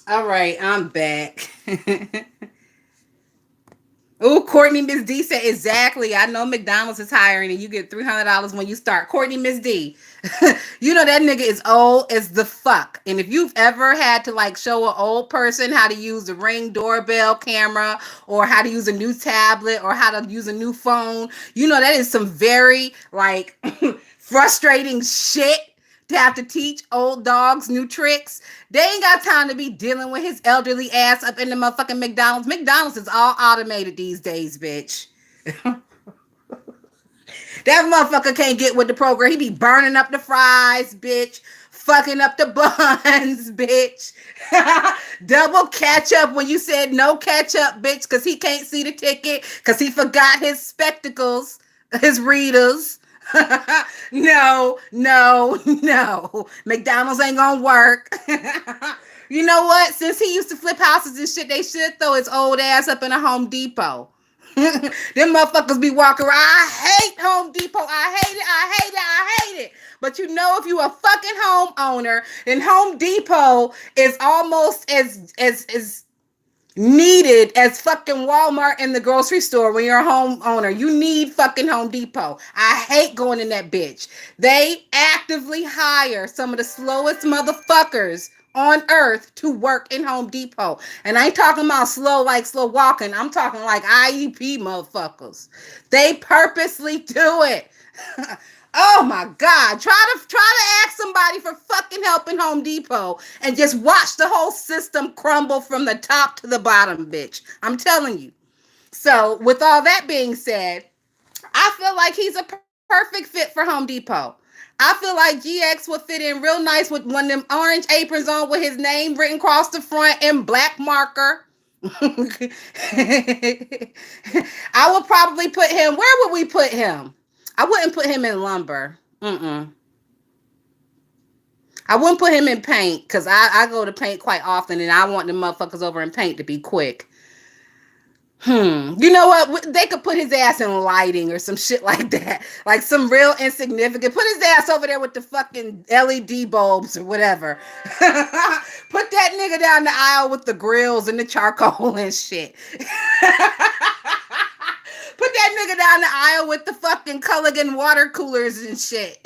All right, I'm back. Oh, Courtney Miss D said exactly. I know McDonald's is hiring and you get $300 when you start. Courtney Miss D, you know that nigga is old as the fuck. And if you've ever had to like show an old person how to use the Ring doorbell camera or how to use a new tablet or how to use a new phone, you know that is some very like frustrating shit to have to teach old dogs new tricks. They ain't got time to be dealing with his elderly ass up in the motherfucking McDonald's. McDonald's is all automated these days, bitch. That motherfucker can't get with the program. He be burning up the fries, bitch. Fucking up the buns, bitch. Double ketchup when you said no ketchup, bitch, because he can't see the ticket, because he forgot his spectacles, his readers. No, no, no. McDonald's ain't gonna work. You know what? Since he used to flip houses and shit, they should throw his old ass up in a Home Depot. Them motherfuckers be walking around. I hate Home Depot. I hate it. I hate it. I hate it. But you know, if you a fucking homeowner, then Home Depot is almost as needed as fucking Walmart and the grocery store when you're a homeowner. You need fucking Home Depot. I hate going in that bitch. They actively hire some of the slowest motherfuckers on earth to work in Home Depot. And I ain't talking about slow like slow walking. I'm talking like IEP motherfuckers. They purposely do it. Oh my God. Try to ask somebody for fucking help in Home Depot and just watch the whole system crumble from the top to the bottom, bitch. I'm telling you. So with all that being said, I feel like he's a perfect fit for Home Depot. I feel like GX would fit in real nice with one of them orange aprons on with his name written across the front in black marker. I would probably put him, where would we put him? I wouldn't put him in lumber. Mm-mm. I wouldn't put him in paint because I go to paint quite often and I want the motherfuckers over in paint to be quick. You know what? They could put his ass in lighting or some shit like that. Like some real insignificant. Put his ass over there with the fucking LED bulbs or whatever. Put that nigga down the aisle with the grills and the charcoal and shit. Put that nigga down the aisle with the fucking Culligan water coolers and shit.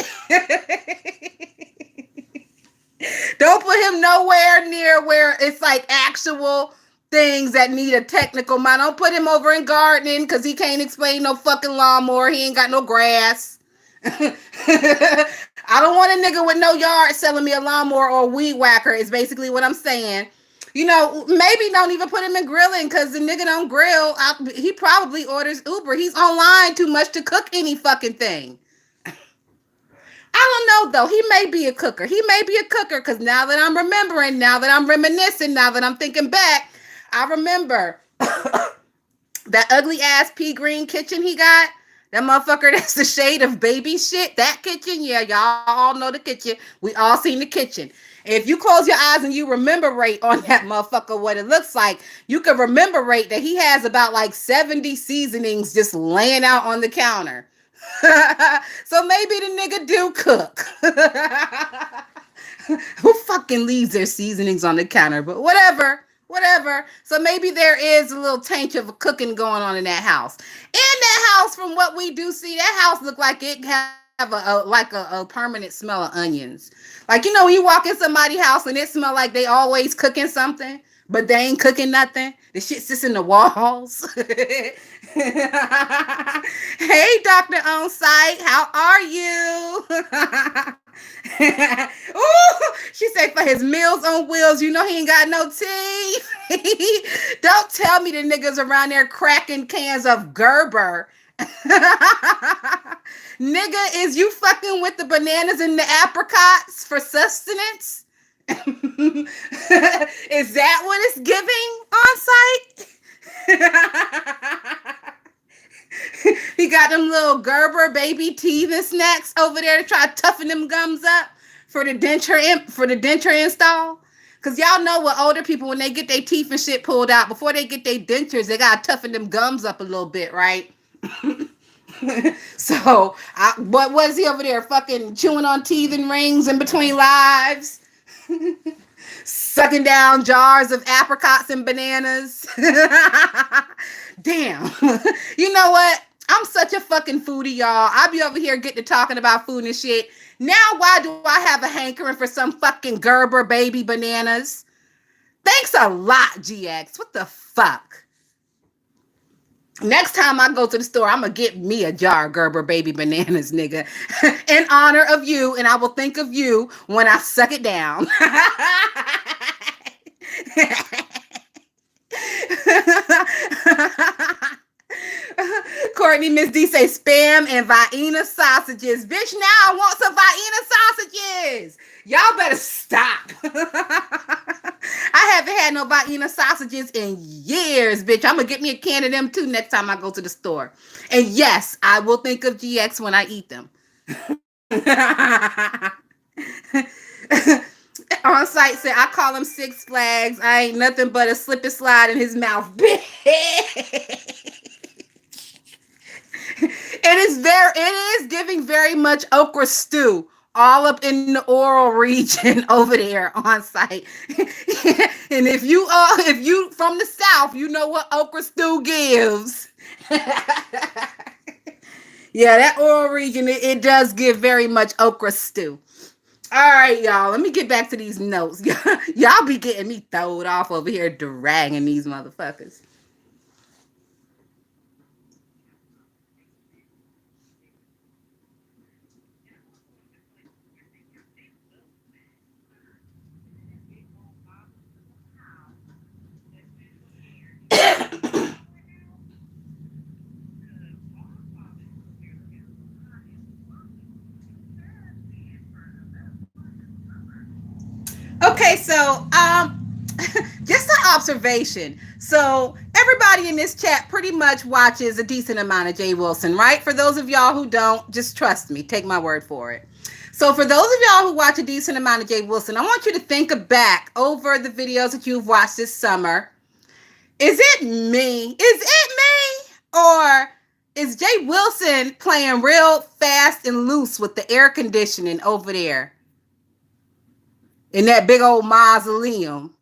Don't put him nowhere near where it's like actual things that need a technical mind. Don't put him over in gardening because he can't explain no fucking lawnmower. He ain't got no grass. I don't want a nigga with no yard selling me a lawnmower or a weed whacker is basically what I'm saying. You know, maybe don't even put him in grilling because the nigga don't grill. He probably orders Uber. He's online too much to cook any fucking thing. I don't know though. He may be a cooker. He may be a cooker because now that I'm remembering, now that I'm reminiscing, now that I'm thinking back, I remember that ugly ass pea green kitchen he got. That motherfucker that's the shade of baby shit. That kitchen, yeah, y'all all know the kitchen. We all seen the kitchen. If you close your eyes and you remember rate on that motherfucker, what it looks like, you can remember rate that he has about like 70 seasonings just laying out on the counter. So maybe the nigga do cook. Who fucking leaves their seasonings on the counter? But whatever. whatever. So maybe there is a little taint of cooking going on in that house. In that house, from what we do see, that house look like it have a permanent smell of onions. Like, you know, when you walk in somebody's house and it smell like they always cooking something, but they ain't cooking nothing. The shit sits in the walls. Hey, Doctor On Site, how are you? Ooh, she said for his meals on wheels, you know he ain't got no teeth. Don't tell me the niggas around there cracking cans of Gerber. Nigga, is you fucking with the bananas and the apricots for sustenance? Is that what it's giving on site? He got them little Gerber baby teeth and snacks over there to try to toughen them gums up for the denture install. Cause y'all know what older people, when they get their teeth and shit pulled out, before they get their dentures, they gotta toughen them gums up a little bit, right? So, what was he over there fucking chewing on teeth and rings in between lives? Sucking down jars of apricots and bananas. Damn. You know what? I'm such a fucking foodie, y'all. I be over here getting to talking about food and shit. Now, why do I have a hankering for some fucking Gerber baby bananas? Thanks a lot, GX. What the fuck? Next time I go to the store, I'm gonna get me a jar of Gerber baby bananas, nigga, in honor of you, and I will think of you when I suck it down. Courtney Miss D say spam and Vienna sausages. Bitch, now I want some Vienna sausages. Y'all better stop. I haven't had no Vienna sausages in years, bitch. I'm gonna get me a can of them too next time I go to the store. And yes, I will think of GX when I eat them. On site said, I call him Six Flags. I ain't nothing but a slip and slide in his mouth. It is giving very much okra stew all up in the oral region over there on site. And if you from the South, you know what okra stew gives. Yeah, that oral region, it does give very much okra stew. All right, y'all. Let me get back to these notes. Y'all be getting me throwed off over here dragging these motherfuckers. Okay, so just an observation. So everybody in this chat pretty much watches a decent amount of Jay Wilson, right? For those of y'all who don't, just trust me, take my word for it. So for those of y'all who watch a decent amount of Jay Wilson, I want you to think back over the videos that you've watched this summer. Is it me? Is it me? Or is Jay Wilson playing real fast and loose with the air conditioning over there in that big old mausoleum?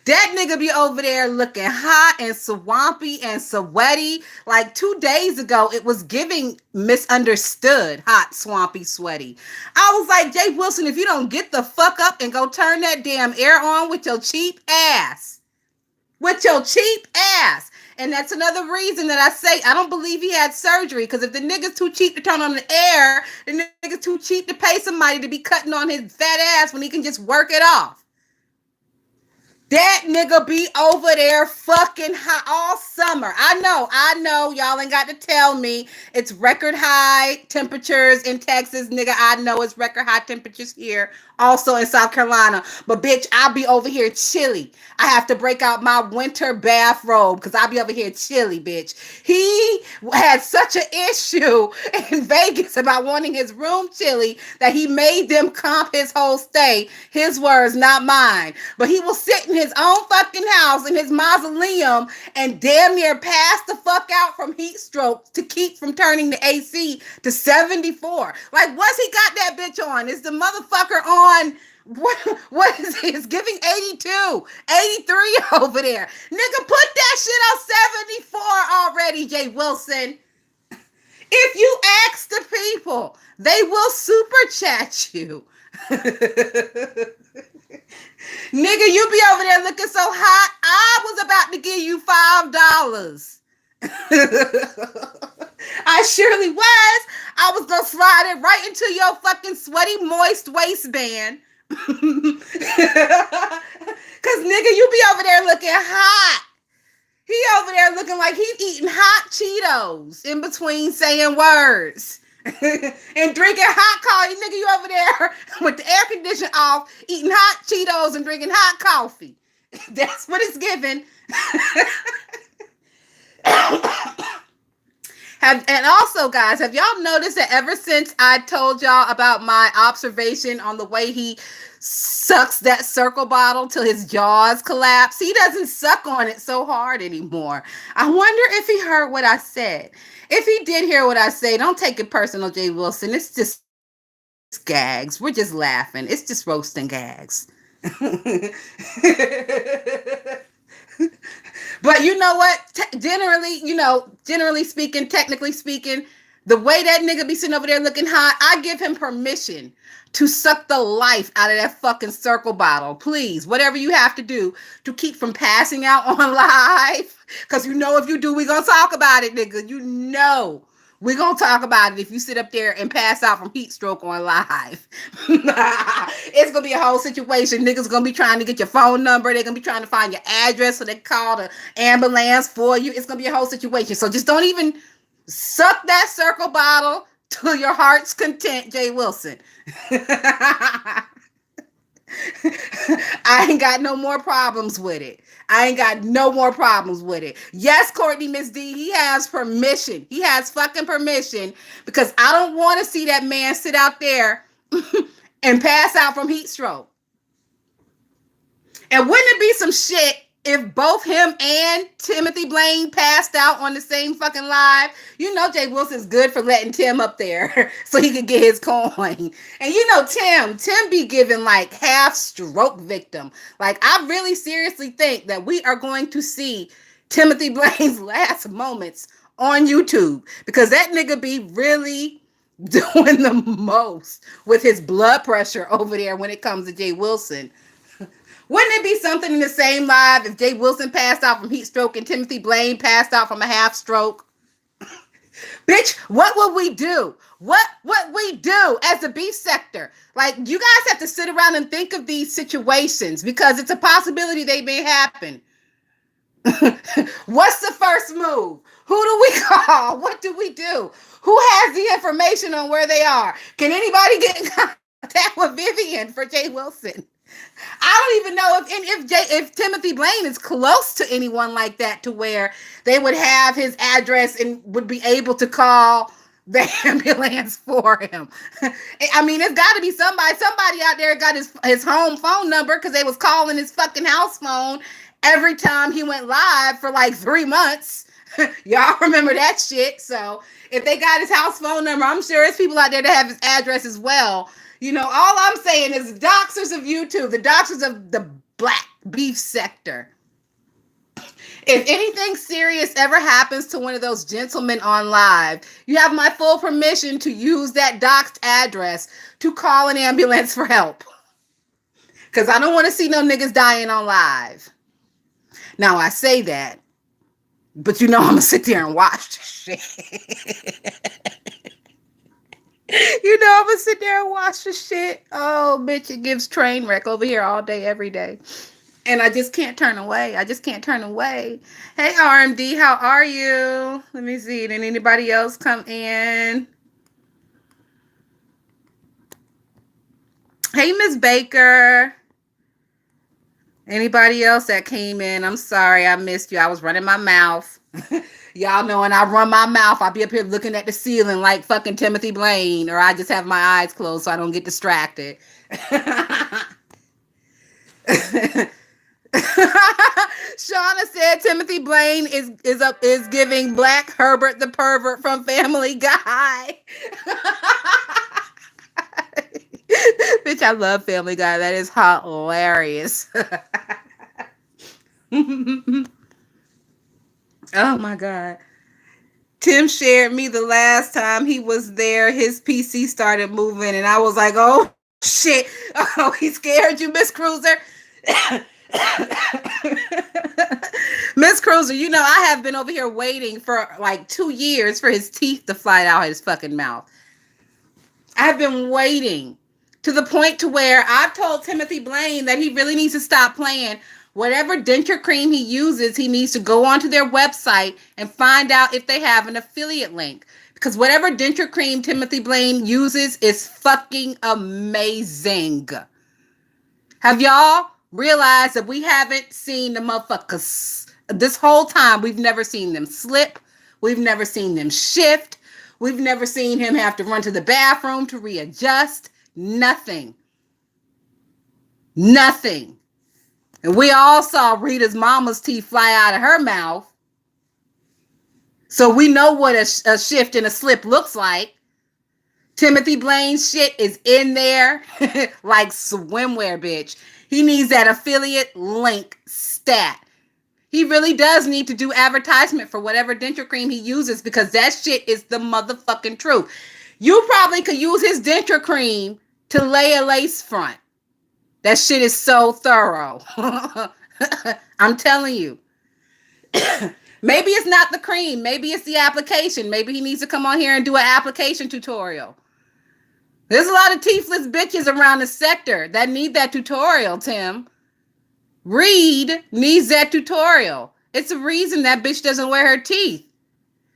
That nigga be over there looking hot and swampy and sweaty. Like 2 days ago, it was giving misunderstood, hot, swampy, sweaty. I was like, Jay Wilson, if you don't get the fuck up and go turn that damn air on with your cheap ass. With your cheap ass. And that's another reason that I say I don't believe he had surgery. Because if the nigga's too cheap to turn on the air, the nigga's too cheap to pay somebody to be cutting on his fat ass when he can just work it off. That nigga be over there fucking hot all summer. I know. Y'all ain't got to tell me it's record high temperatures in Texas. Nigga, I know it's record high temperatures here. Also in South Carolina. But bitch, I'll be over here chilly. I have to break out my winter bathrobe because I'll be over here chilly, bitch. He had such an issue in Vegas about wanting his room chilly that he made them comp his whole stay. His words, not mine. But he will sit in his own fucking house in his mausoleum and damn near pass the fuck out from heat stroke to keep from turning the AC to 74. Like, what's he got that bitch on? Is the motherfucker What is he? It's giving 82, 83 over there. Nigga, put that shit on 74 already, Jay Wilson. If you ask the people, they will super chat you. Nigga, you be over there looking so hot. I was about to give you $5. I surely was. I was gonna slide it right into your fucking sweaty, moist waistband. Cause nigga, you be over there looking hot. He over there looking like he's eating hot Cheetos in between saying words. And drinking hot coffee. Nigga, you over there with the air conditioner off, eating hot Cheetos and drinking hot coffee. That's what it's giving. And also, guys, have y'all noticed that ever since I told y'all about my observation on the way he sucks that circle bottle till his jaws collapse, he doesn't suck on it so hard anymore. I wonder if he heard what I said. If he did hear what I say, don't take it personal, Jay Wilson. It's just gags. We're just laughing. It's just roasting gags. But you know what? Generally speaking, technically speaking, the way that nigga be sitting over there looking hot, I give him permission to suck the life out of that fucking circle bottle. Please, whatever you have to do to keep from passing out on live. Because you know if you do, we gonna talk about it, nigga. You know. We're going to talk about it if you sit up there and pass out from heat stroke on live. It's going to be a whole situation. Niggas going to be trying to get your phone number. They're going to be trying to find your address so they call the ambulance for you. It's going to be a whole situation. So just don't even suck that circle bottle to your heart's content, Jay Wilson. I ain't got no more problems with it. Yes, Courtney Miss D, he has permission. He has fucking permission because I don't want to see that man sit out there and pass out from heat stroke. And wouldn't it be some shit if both him and Timothy Blaine passed out on the same fucking live? You know Jay Wilson's good for letting Tim up there so he could get his coin. And you know Tim be giving like half stroke victim. Like I really seriously think that we are going to see Timothy Blaine's last moments on YouTube because that nigga be really doing the most with his blood pressure over there when it comes to Jay Wilson. Wouldn't it be something in the same live if Jay Wilson passed out from heat stroke and Timothy Blaine passed out from a half stroke? Bitch, what would we do? What we do as a beef sector? Like, you guys have to sit around and think of these situations because it's a possibility they may happen. What's the first move? Who do we call? What do we do? Who has the information on where they are? Can anybody get in contact with Vivian for Jay Wilson? I don't even know if Timothy Blaine is close to anyone like that to where they would have his address and would be able to call the ambulance for him. I mean, it's got to be somebody out there got his home phone number because they was calling his fucking house phone every time he went live for like 3 months. Y'all remember that shit. So if they got his house phone number, I'm sure there's people out there that have his address as well. You know, all I'm saying is the doxers of YouTube, the doxers of the black beef sector. If anything serious ever happens to one of those gentlemen on live, you have my full permission to use that doxed address to call an ambulance for help. Because I don't want to see no niggas dying on live. Now, I say that, but you know I'm going to sit there and watch this shit. You know, I'm gonna sit there and watch the shit. Oh, bitch, it gives train wreck over here all day, every day. And I just can't turn away. Hey, RMD, how are you? Let me see. Did anybody else come in? Hey, Miss Baker. Anybody else that came in? I'm sorry, I missed you. I was running my mouth. Y'all know when I run my mouth, I'll be up here looking at the ceiling like fucking Timothy Blaine, or I just have my eyes closed so I don't get distracted. Shauna said Timothy Blaine is giving Black Herbert the pervert from Family Guy. Bitch, I love Family Guy. That is hilarious. Oh my God. Tim shared me the last time he was there, his PC started moving, and I was like, oh shit. Oh, he scared you, Miss Cruiser. Miss Cruiser, you know, I have been over here waiting for like 2 years for his teeth to fly out his fucking mouth. I've been waiting to the point to where I've told Timothy Blaine that he really needs to stop playing. Whatever denture cream he uses, he needs to go onto their website and find out if they have an affiliate link. Because whatever denture cream Timothy Blaine uses is fucking amazing. Have y'all realized that we haven't seen the motherfuckers this whole time? We've never seen them slip. We've never seen them shift. We've never seen him have to run to the bathroom to readjust. Nothing. Nothing. And we all saw Rita's mama's teeth fly out of her mouth. So we know what a shift and a slip looks like. Timothy Blaine's shit is in there like swimwear, bitch. He needs that affiliate link stat. He really does need to do advertisement for whatever denture cream he uses because that shit is the motherfucking truth. You probably could use his denture cream to lay a lace front. That shit is so thorough. I'm telling you. Maybe it's not the cream. Maybe it's the application. Maybe he needs to come on here and do an application tutorial. There's a lot of teethless bitches around the sector that need that tutorial, Tim. Reed needs that tutorial. It's a reason that bitch doesn't wear her teeth.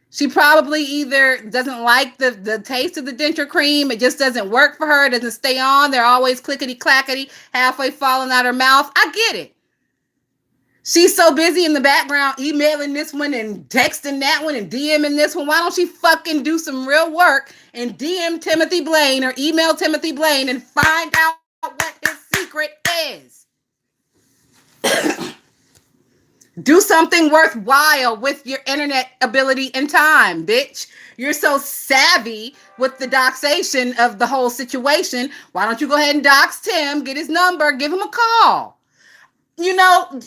She probably either doesn't like the taste of the denture cream. It just doesn't work for her. It doesn't stay on. They're always clickety-clackety, halfway falling out her mouth. I get it. She's so busy in the background emailing this one and texting that one and DMing this one. Why don't she fucking do some real work and DM Timothy Blaine or email Timothy Blaine and find out what his secret is? Do something worthwhile with your internet ability and time, bitch. You're so savvy with the doxation of the whole situation. Why don't you go ahead and dox Tim, get his number, give him a call? You know,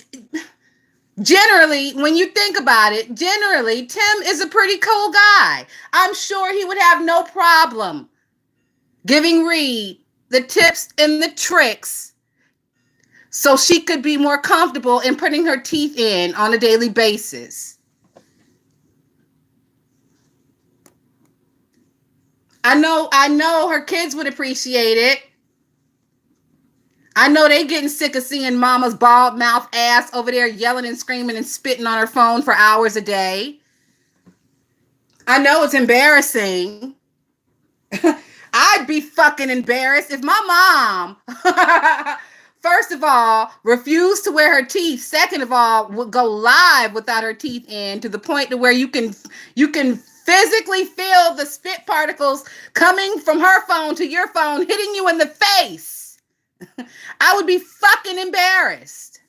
generally, when you think about it, generally, Tim is a pretty cool guy. I'm sure he would have no problem giving Reed the tips and the tricks so she could be more comfortable in putting her teeth in on a daily basis. I know her kids would appreciate it. I know they getting sick of seeing mama's bald mouth ass over there yelling and screaming and spitting on her phone for hours a day. I know it's embarrassing. I'd be fucking embarrassed if my mom, first of all, refused to wear her teeth. Second of all, would go live without her teeth in to the point to where you can physically feel the spit particles coming from her phone to your phone, hitting you in the face. I would be fucking embarrassed.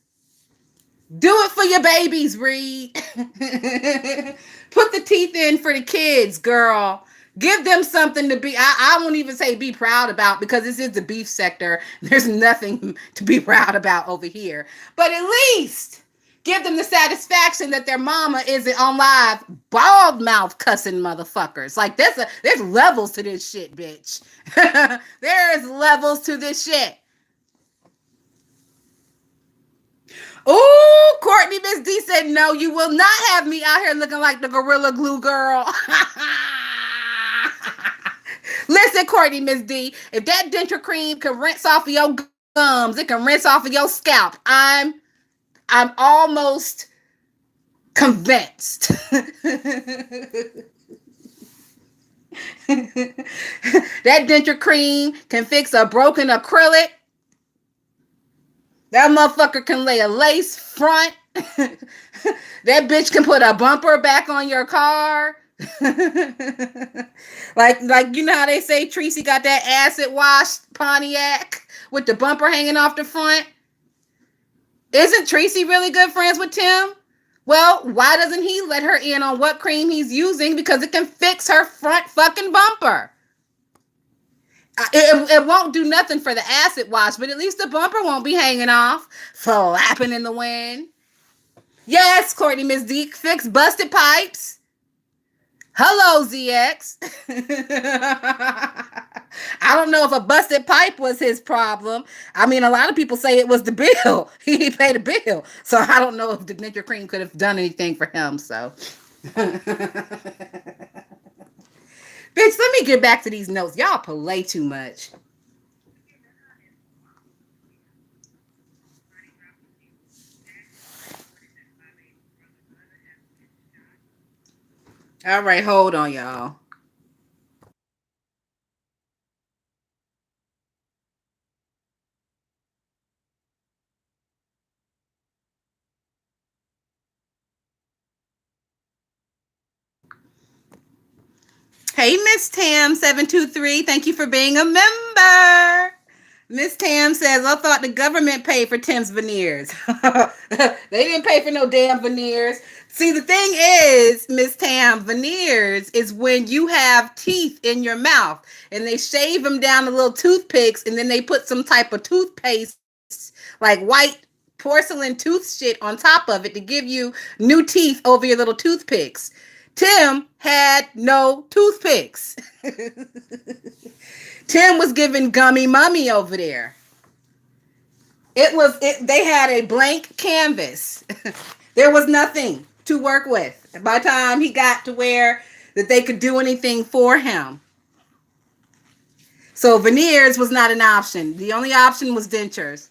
Do it for your babies, Reed. Put the teeth in for the kids, girl. Give them something to be, I won't even say be proud about because this is the beef sector. There's nothing to be proud about over here. But at least give them the satisfaction that their mama isn't on live bald mouth cussing motherfuckers. Like there's levels to this shit, bitch. There's levels to this shit. Ooh, Courtney Miss D said, no, you will not have me out here looking like the Gorilla Glue girl. Listen, Courtney Miss D, if that denture cream can rinse off of your gums, it can rinse off of your scalp. I'm almost convinced. That denture cream can fix a broken acrylic. That motherfucker can lay a lace front. That bitch can put a bumper back on your car. like you know how they say Tracy got that acid wash Pontiac with the bumper hanging off the front? Isn't Tracy really good friends with Tim? Well, why doesn't he let her in on what cream he's using? Because it can fix her front fucking bumper. It won't do nothing for the acid wash, but at least the bumper won't be hanging off, flapping in the wind. Yes, Courtney Miss Deke fix busted pipes. Hello, ZX. I don't know if a busted pipe was his problem. I mean, a lot of people say it was the bill. He paid a bill. So I don't know if the denture cream could have done anything for him. So, bitch, let me get back to these notes. Y'all play too much. All right, hold on, y'all. Hey, Miss Tam723. Thank you for being a member. Miss Tam says, I thought the government paid for Tim's veneers. They didn't pay for no damn veneers. See, the thing is, Miss Tam, veneers is when you have teeth in your mouth and they shave them down to little toothpicks and then they put some type of toothpaste, like white porcelain tooth shit on top of it to give you new teeth over your little toothpicks. Tim had no toothpicks. Tim was giving gummy mummy over there. They had a blank canvas. There was nothing to work with. By the time he got to where that they could do anything for him. So veneers was not an option. The only option was dentures.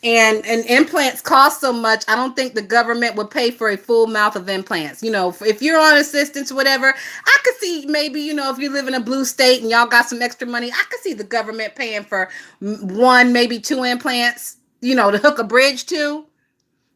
And implants cost so much, I don't think the government would pay for a full mouth of implants. You know, if you're on assistance or whatever, I could see maybe, you know, if you live in a blue state and y'all got some extra money, I could see the government paying for one, maybe two implants, you know, to hook a bridge to.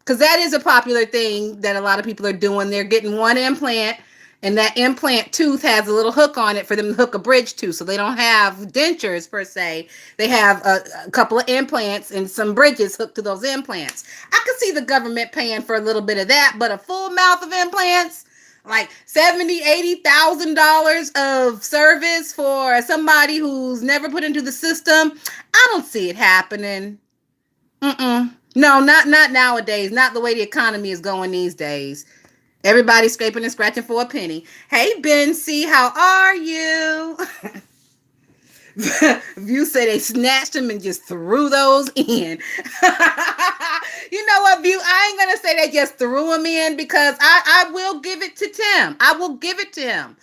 Because that is a popular thing that a lot of people are doing. They're getting one implant, and that implant tooth has a little hook on it for them to hook a bridge to. So they don't have dentures per se. They have a couple of implants and some bridges hooked to those implants. I could see the government paying for a little bit of that, but a full mouth of implants, like $70,000, $80,000 of service for somebody who's never put into the system, I don't see it happening. Mm-mm. No, not nowadays. Not the way the economy is going these days. Everybody's scraping and scratching for a penny. Hey, Ben C, how are you? You say they snatched them and just threw those in. You know what, View? I ain't gonna say they just threw them in because I will give it to Tim. I will give it to him.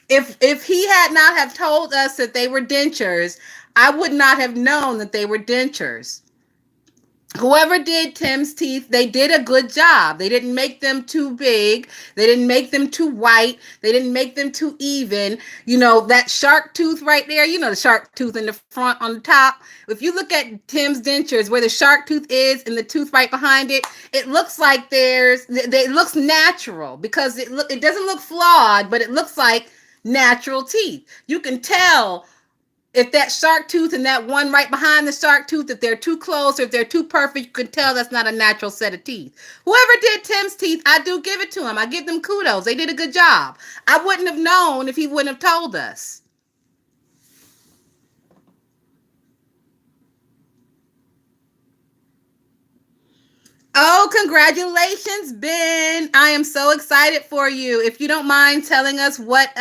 If he had not have told us that they were dentures, I would not have known that they were dentures. Whoever did Tim's teeth, they did a good job. They didn't make them too big. They didn't make them too white. They didn't make them too even. You know, that shark tooth right there, you know, the shark tooth in the front on the top. If you look at Tim's dentures, where the shark tooth is and the tooth right behind it, it looks like it looks natural because it doesn't look flawed, but it looks like natural teeth. You can tell if that shark tooth and that one right behind the shark tooth, if they're too close or if they're too perfect, you can tell that's not a natural set of teeth. Whoever did Tim's teeth, I do give it to him. I give them kudos. They did a good job. I wouldn't have known if he wouldn't have told us. Oh, congratulations, Ben. I am so excited for you. If you don't mind telling us what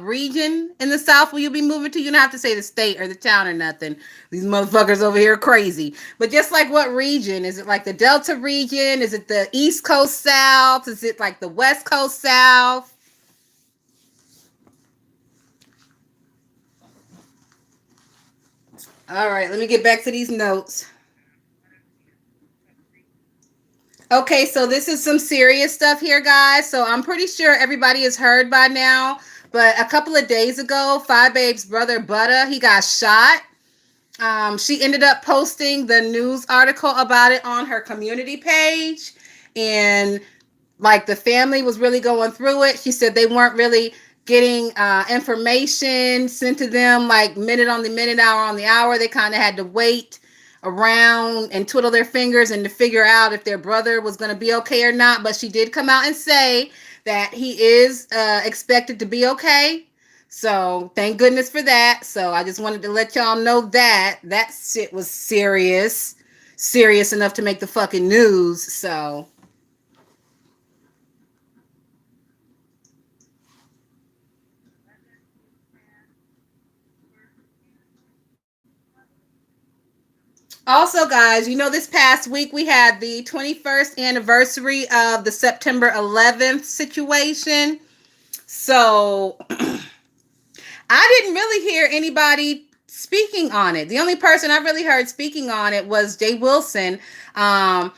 region in the South will you be moving to? You don't have to say the state or the town or nothing. These motherfuckers over here are crazy. But just like what region? Is it like the Delta region? Is it the East Coast South? Is it like the West Coast South? All right, let me get back to these notes. Okay, so this is some serious stuff here, guys. So I'm pretty sure everybody has heard by now. But a couple of days ago, Five Babe's brother Butter, he got shot. She ended up posting the news article about it on her community page. And like the family was really going through it. She said they weren't really getting information sent to them like minute on the minute, hour on the hour. They kind of had to wait around and twiddle their fingers and to figure out if their brother was going to be okay or not. But she did come out and say that he is expected to be okay. So thank goodness for that. So I just wanted to let y'all know that that shit was serious, serious enough to make the fucking news. So also, guys, you know, this past week we had the 21st anniversary of the September 11th situation. So I didn't really hear anybody speaking on it. The only person I really heard speaking on it was Jay Wilson. Um,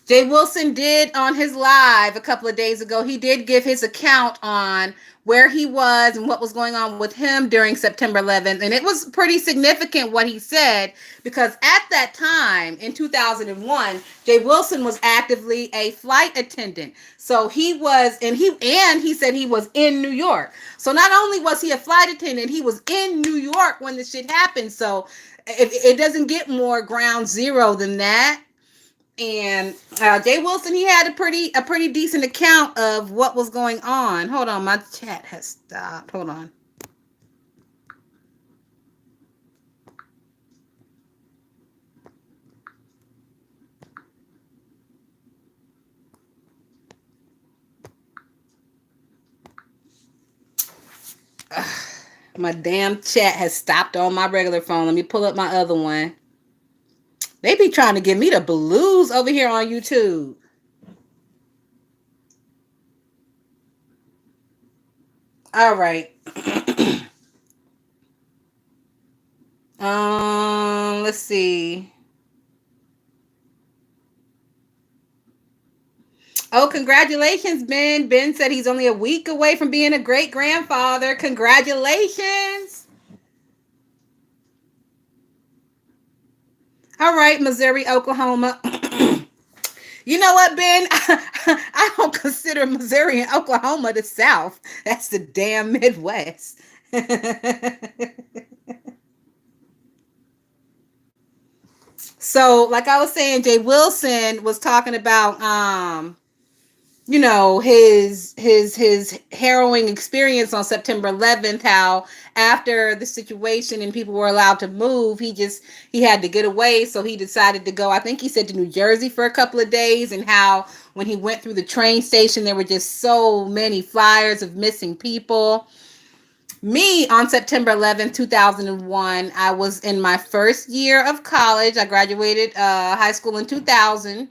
Jay Wilson did on his live a couple of days ago, he did give his account on where he was and what was going on with him during September 11th. And it was pretty significant what he said, because at that time in 2001, Jay Wilson was actively a flight attendant. So he was, and he said he was in New York. So not only was he a flight attendant, he was in New York when the shit happened. So it doesn't get more ground zero than that. And Jay Wilson, he had a pretty decent account of what was going on. Hold on, my chat has stopped. Hold on. My damn chat has stopped on my regular phone. Let me pull up my other one. They be trying to give me the blues over here on YouTube. All right. Let's see. Oh, congratulations, Ben. Ben said he's only a week away from being a great grandfather. Congratulations. All right, Missouri, Oklahoma. You know what, Ben? I don't consider Missouri and Oklahoma the South. That's the damn Midwest. So, like I was saying, Jay Wilson was talking about his harrowing experience on September 11th, how after the situation and people were allowed to move, he had to get away, so he decided to go, I think he said, to New Jersey for a couple of days, and how when he went through the train station there were just so many flyers of missing people. Me, on September 11th, 2001, I was in my first year of college. I graduated high school in 2000.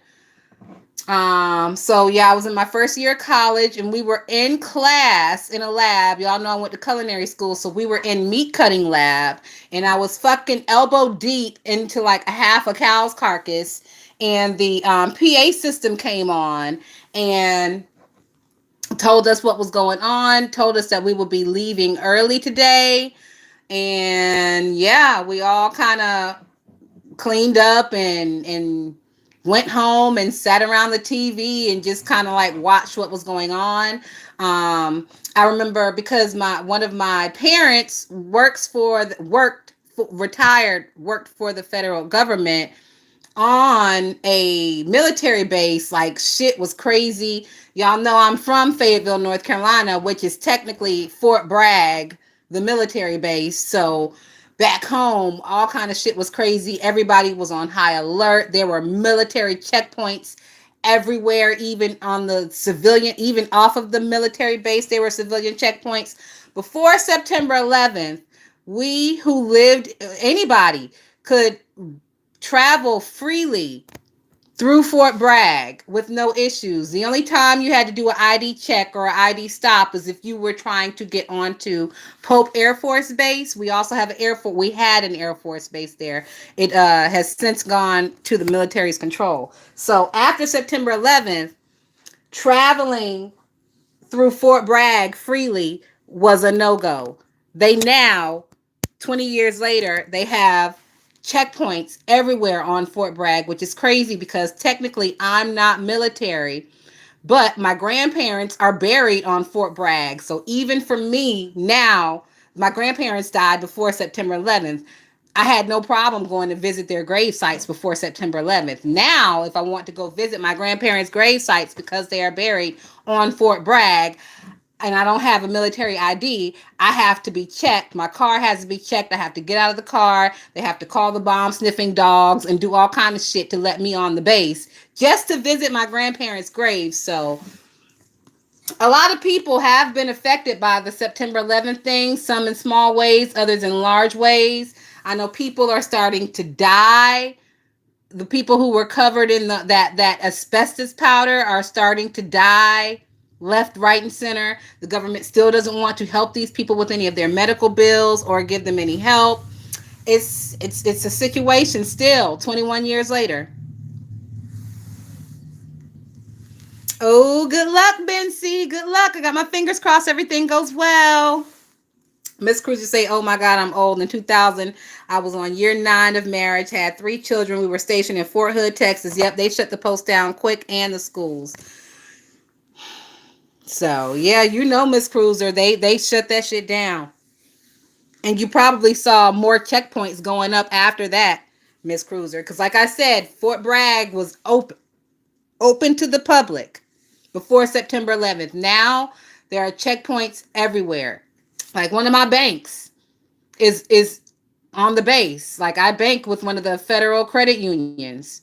So yeah, I was in my first year of college, and we were in class in a lab. Y'all know I went to culinary school, so we were in meat cutting lab, and I was fucking elbow deep into like a half a cow's carcass, and the PA system came on and told us what was going on, told us that we would be leaving early today, and yeah, we all kind of cleaned up and went home and sat around the TV and just kind of like watched what was going on. I remember because my one of my parents worked for the federal government on a military base. Like, shit was crazy. Y'all know I'm from Fayetteville, North Carolina, which is technically Fort Bragg, the military base. So back home, all kind of shit was crazy. Everybody was on high alert. There were military checkpoints everywhere, even on the civilian, even off of the military base, there were civilian checkpoints. Before September 11th, we who lived, anybody could travel freely through Fort Bragg with no issues. The only time you had to do an ID check or an ID stop is if you were trying to get onto Pope Air Force Base. We also have we had an Air Force base there. It has since gone to the military's control. So after September 11th, traveling through Fort Bragg freely was a no-go. They now, 20 years later, they have checkpoints everywhere on Fort Bragg, which is crazy because technically I'm not military, but my grandparents are buried on Fort Bragg. So even for me now, my grandparents died before September 11th. I had no problem going to visit their grave sites before September 11th. Now, if I want to go visit my grandparents' grave sites because they are buried on Fort Bragg, and I don't have a military ID, I have to be checked. My car has to be checked. I have to get out of the car. They have to call the bomb sniffing dogs and do all kind of shit to let me on the base just to visit my grandparents' graves. So a lot of people have been affected by the September 11th thing, some in small ways, others in large ways. I know people are starting to die. The people who were covered in that asbestos powder are starting to die left, right, and center. The government still doesn't want to help these people with any of their medical bills or give them any help. It's a situation still 21 years later. Oh, good luck, Bency. Good luck. I got my fingers crossed. Everything goes well. Miss Cruz, you say, "Oh my God, I'm old." In 2000, I was on year 9 of marriage, had 3 children. We were stationed in Fort Hood, Texas. Yep, they shut the post down quick and the schools. So yeah, you know, Miss Cruiser, they shut that shit down, and you probably saw more checkpoints going up after that, Miss Cruiser, because like I said, Fort Bragg was open to the public before September 11th. Now there are checkpoints everywhere. Like one of my banks is on the base. Like I bank with one of the federal credit unions.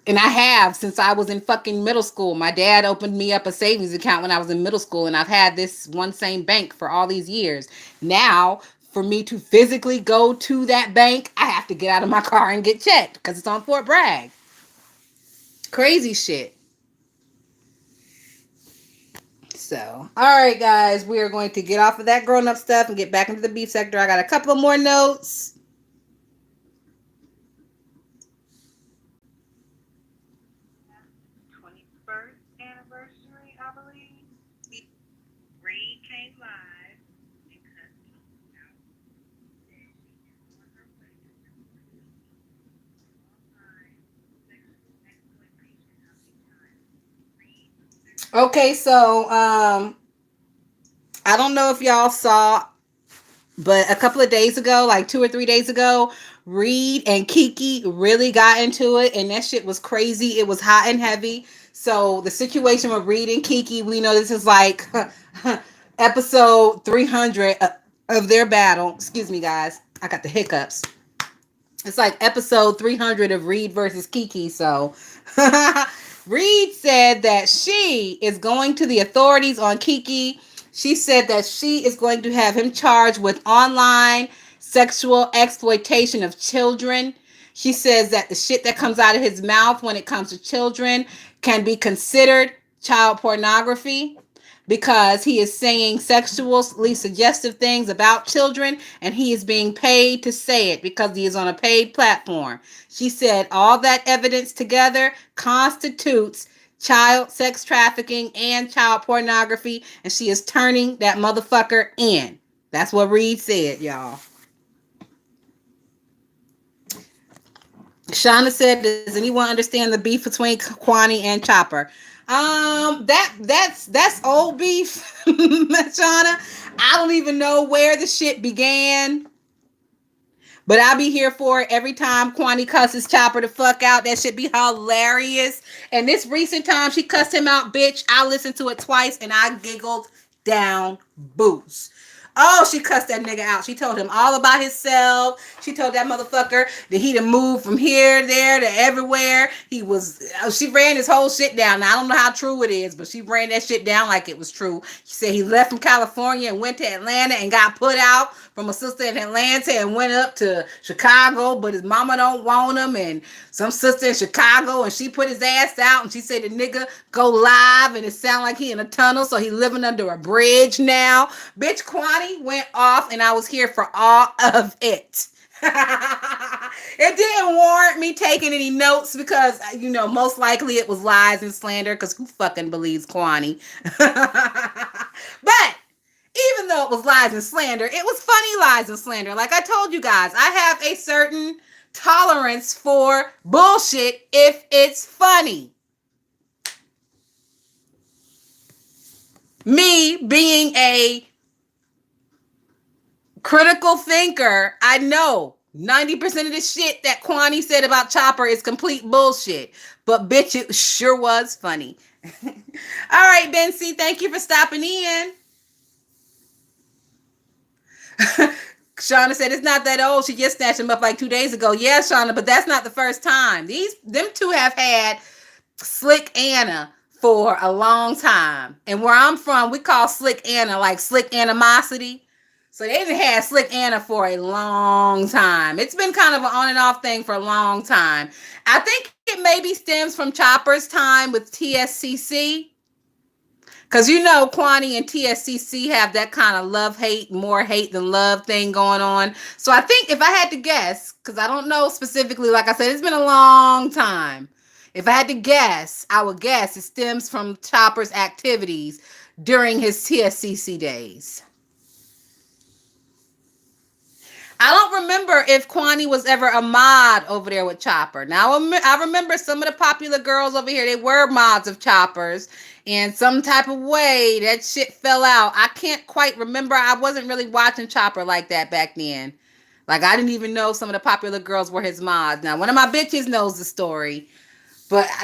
And I have since I was in fucking middle school. My dad opened me up a savings account when I was in middle school, and I've had this one same bank for all these years. Now, for me to physically go to that bank, I have to get out of my car and get checked because it's on Fort Bragg. Crazy shit. So, all right, guys, we are going to get off of that grown up stuff and get back into the beef sector. I got a couple of more notes. Okay, so I don't know if y'all saw, but a couple of days ago, like 2 or 3 days ago, Reed and Kiki really got into it, and that shit was crazy. It was hot and heavy. So the situation with Reed and Kiki, we know this is like episode 300 of their battle. Excuse me, guys. I got the hiccups. It's like episode 300 of Reed versus Kiki. So Reed said that she is going to the authorities on Kiki. She said that she is going to have him charged with online sexual exploitation of children. She says that the shit that comes out of his mouth when it comes to children can be considered child pornography because he is saying sexually suggestive things about children, and he is being paid to say it because he is on a paid platform. She said all that evidence together constitutes child sex trafficking and child pornography, and she is turning that motherfucker in. That's what Reed said, y'all. Shauna said, "Does anyone understand the beef between Kwani and Chopper?" That's old beef, Shauna. I don't even know where the shit began, but I'll be here for it every time Kwani cusses Chopper the fuck out. That should be hilarious. And this recent time she cussed him out, bitch, I listened to it twice and I giggled down boots. Oh, she cussed that nigga out. She told him all about himself. She told that motherfucker that he done moved from here, there, to everywhere. She ran his whole shit down. Now, I don't know how true it is, but she ran that shit down like it was true. She said he left from California and went to Atlanta and got put out from a sister in Atlanta and went up to Chicago, but his mama don't want him, and some sister in Chicago, and she put his ass out, and she said the nigga go live, and it sound like he in a tunnel, so he living under a bridge now. Bitch, Kwani went off, and I was here for all of it. It didn't warrant me taking any notes because, you know, most likely it was lies and slander because who fucking believes Kwani? But even though it was lies and slander, it was funny lies and slander. Like I told you guys, I have a certain tolerance for bullshit if it's funny. Me being a critical thinker, I know 90% of the shit that Kwani said about Chopper is complete bullshit. But bitch, it sure was funny. All right, Bency, thank you for stopping in. Shauna said it's not that old. She just snatched him up like 2 days ago. Yeah, Shauna, but that's not the first time. Them two have had Slick Anna for a long time. And where I'm from, we call Slick Anna like slick animosity. So they didn't have Slick Anna for a long time. It's been kind of an on and off thing for a long time. I think it maybe stems from Chopper's time with TSCC. Because you know, Kwani and TSCC have that kind of love hate, more hate than love thing going on. So I think if I had to guess, because I don't know specifically, like I said, it's been a long time. If I had to guess, I would guess it stems from Chopper's activities during his TSCC days. I don't remember if Kwani was ever a mod over there with Chopper. Now, I remember some of the popular girls over here, they were mods of Choppers. And some type of way, that shit fell out. I can't quite remember. I wasn't really watching Chopper like that back then. Like, I didn't even know some of the popular girls were his mods. Now, one of my bitches knows the story.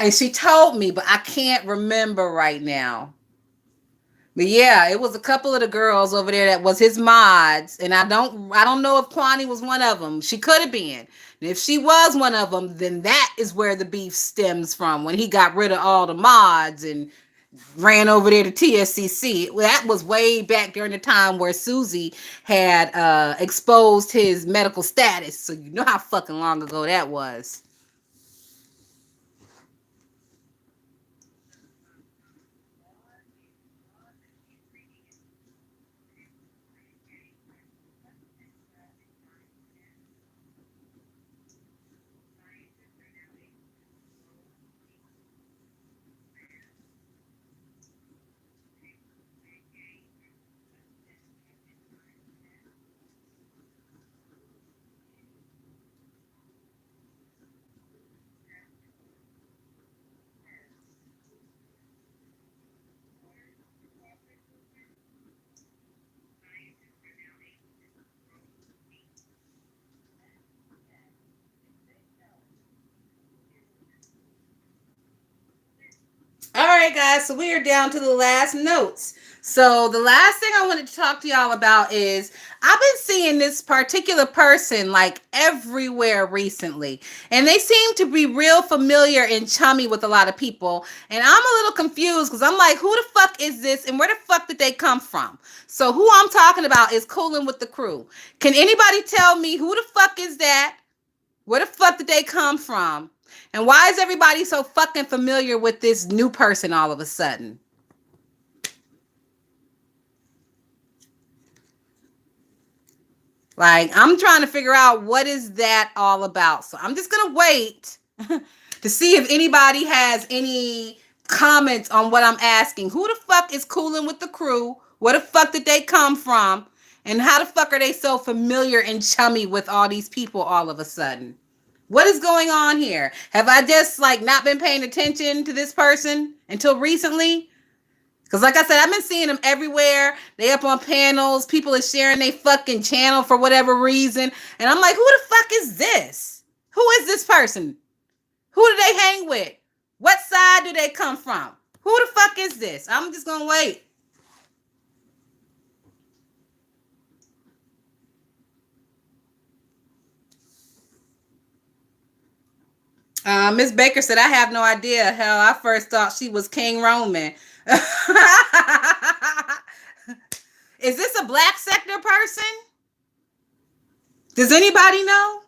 And she told me, but I can't remember right now. But yeah, it was a couple of the girls over there that was his mods, and I don't know if Kwani was one of them. She could have been. And if she was one of them, then that is where the beef stems from, when he got rid of all the mods and ran over there to TSCC. That was way back during the time where Susie had exposed his medical status. So you know how fucking long ago that was. All right, guys. So we are down to the last notes. So the last thing I wanted to talk to y'all about is I've been seeing this particular person like everywhere recently, and they seem to be real familiar and chummy with a lot of people. And I'm a little confused because I'm like, who the fuck is this, and where the fuck did they come from? So who I'm talking about is Coolin' with the Crew. Can anybody tell me who the fuck is that? Where the fuck did they come from? And why is everybody so fucking familiar with this new person all of a sudden? Like, I'm trying to figure out what is that all about. So I'm just going to wait to see if anybody has any comments on what I'm asking. Who the fuck is Coolin' with the Crew? Where the fuck did they come from? And how the fuck are they so familiar and chummy with all these people all of a sudden? What is going on here? Have I just like not been paying attention to this person until recently? Because like I said, I've been seeing them everywhere. They up on panels. People are sharing their fucking channel for whatever reason. And I'm like, who the fuck is this? Who is this person? Who do they hang with? What side do they come from? Who the fuck is this? I'm just going to wait. Miss Baker said, I have no idea. Hell, I first thought she was King Roman. Is this a black sector person? Does anybody know?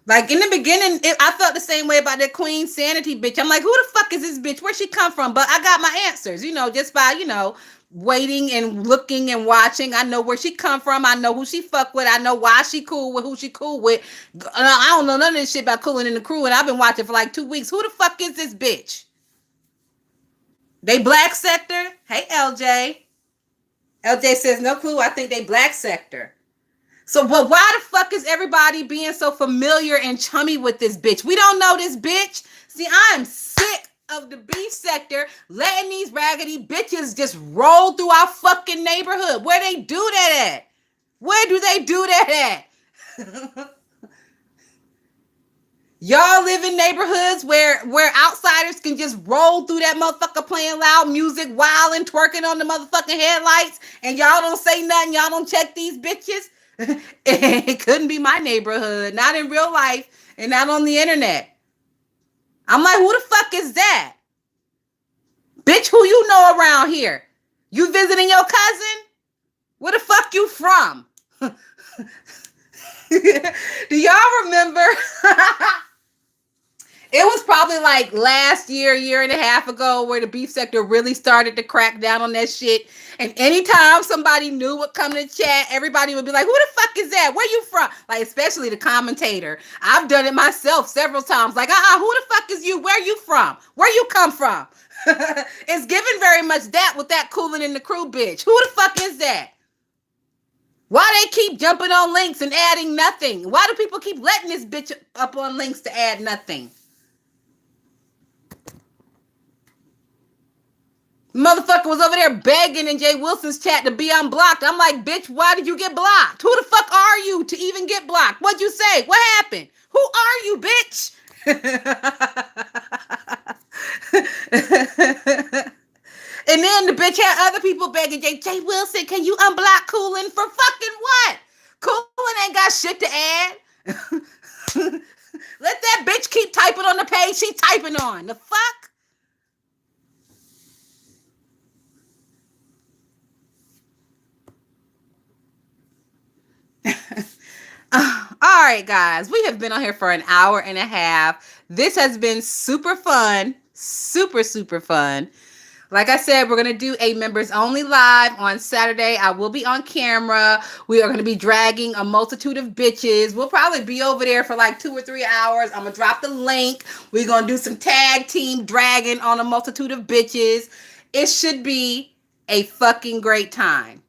Like in the beginning, I felt the same way about that Queen Sanity bitch. I'm like, who the fuck is this bitch? Where'd she come from? But I got my answers, just by, waiting and looking and watching. I know where she come from. I know who she fuck with. I know why she cool with who she cool with. I don't know none of this shit about Cooling in the Crew, and I've been watching for like 2 weeks. Who the fuck is this bitch? They black sector? Hey, LJ. LJ says, no clue. I think they black sector. So, but why the fuck is everybody being so familiar and chummy with this bitch? We don't know this bitch. See, I'm sick of the beef sector letting these raggedy bitches just roll through our fucking neighborhood. Where they do that at? Where do they do that at? Y'all live in neighborhoods where outsiders can just roll through that motherfucker playing loud music, wild and twerking on the motherfucking headlights, and y'all don't say nothing. Y'all don't check these bitches. It couldn't be my neighborhood, not in real life, and not on the internet. I'm like, who the fuck is that? Bitch, who you know around here? You visiting your cousin? Where the fuck you from? Do y'all remember? It was probably like last year and a half ago, where the beef sector really started to crack down on that shit. And anytime somebody new would come to chat, everybody would be like, who the fuck is that? Where you from? Like, especially the commentator. I've done it myself several times. Like, who the fuck is you? Where you from? Where you come from? It's given very much that with that Cooling in the Crew bitch. Who the fuck is that? Why they keep jumping on links and adding nothing? Why do people keep letting this bitch up on links to add nothing? Motherfucker was over there begging in Jay Wilson's chat to be unblocked. I'm like, bitch, why did you get blocked? Who the fuck are you to even get blocked? What'd you say? What happened? Who are you, bitch? And then the bitch had other people begging Jay Wilson, can you unblock Cooling for fucking what? Cooling ain't got shit to add. Let that bitch keep typing on the page she typing on. The fuck? All right, guys, we have been on here for an hour and a half. This has been super fun. Super, super fun. Like I said, we're going to do a members only live on Saturday. I will be on camera. We are going to be dragging a multitude of bitches. We'll probably be over there for like 2 or 3 hours. I'm going to drop the link. We're going to do some tag team dragging on a multitude of bitches. It should be a fucking great time.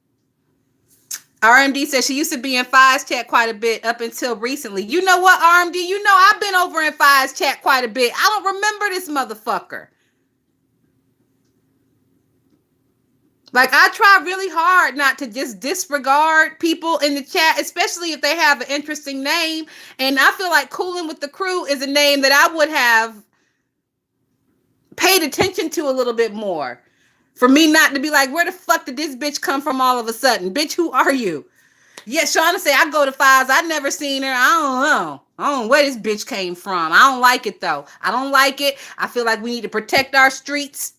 RMD says she used to be in Fi's chat quite a bit up until recently. You know what, RMD? You know I've been over in Fi's chat quite a bit. I don't remember this motherfucker. Like, I try really hard not to just disregard people in the chat, especially if they have an interesting name. And I feel like Cooling with the Crew is a name that I would have paid attention to a little bit more. For me not to be like, where the fuck did this bitch come from all of a sudden? Bitch, who are you? Yeah, Shauna say, I go to Fives. I never seen her. I don't know. I don't know where this bitch came from. I don't like it, though. I don't like it. I feel like we need to protect our streets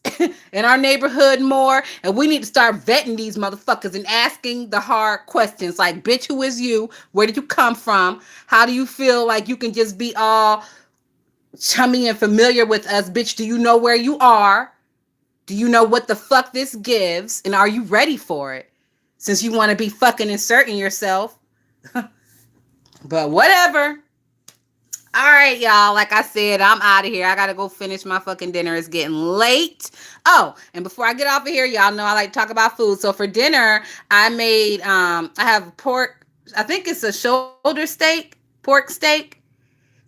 and our neighborhood more. And we need to start vetting these motherfuckers and asking the hard questions. Like, bitch, who is you? Where did you come from? How do you feel like you can just be all chummy and familiar with us? Bitch, do you know where you are? Do you know what the fuck this gives? And are you ready for it? Since you want to be fucking inserting yourself. But whatever. All right, y'all. Like I said, I'm out of here. I got to go finish my fucking dinner. It's getting late. Oh, and before I get off of here, y'all know I like to talk about food. So for dinner, I made, I have pork. I think it's a shoulder steak, pork steak.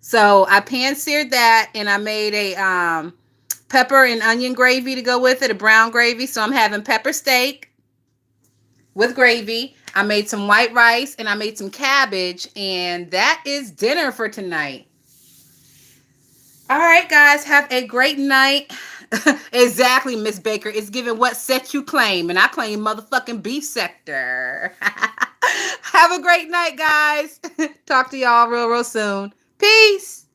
So I pan-seared that, and I made a pepper and onion gravy to go with it, a brown gravy. So I'm having pepper steak with gravy. I made some white rice, and I made some cabbage, and that is dinner for tonight. All right, guys, have a great night. Exactly, Miss Baker. It's given what set you claim, and I claim motherfucking beef sector. Have a great night, guys. Talk to y'all real soon. Peace.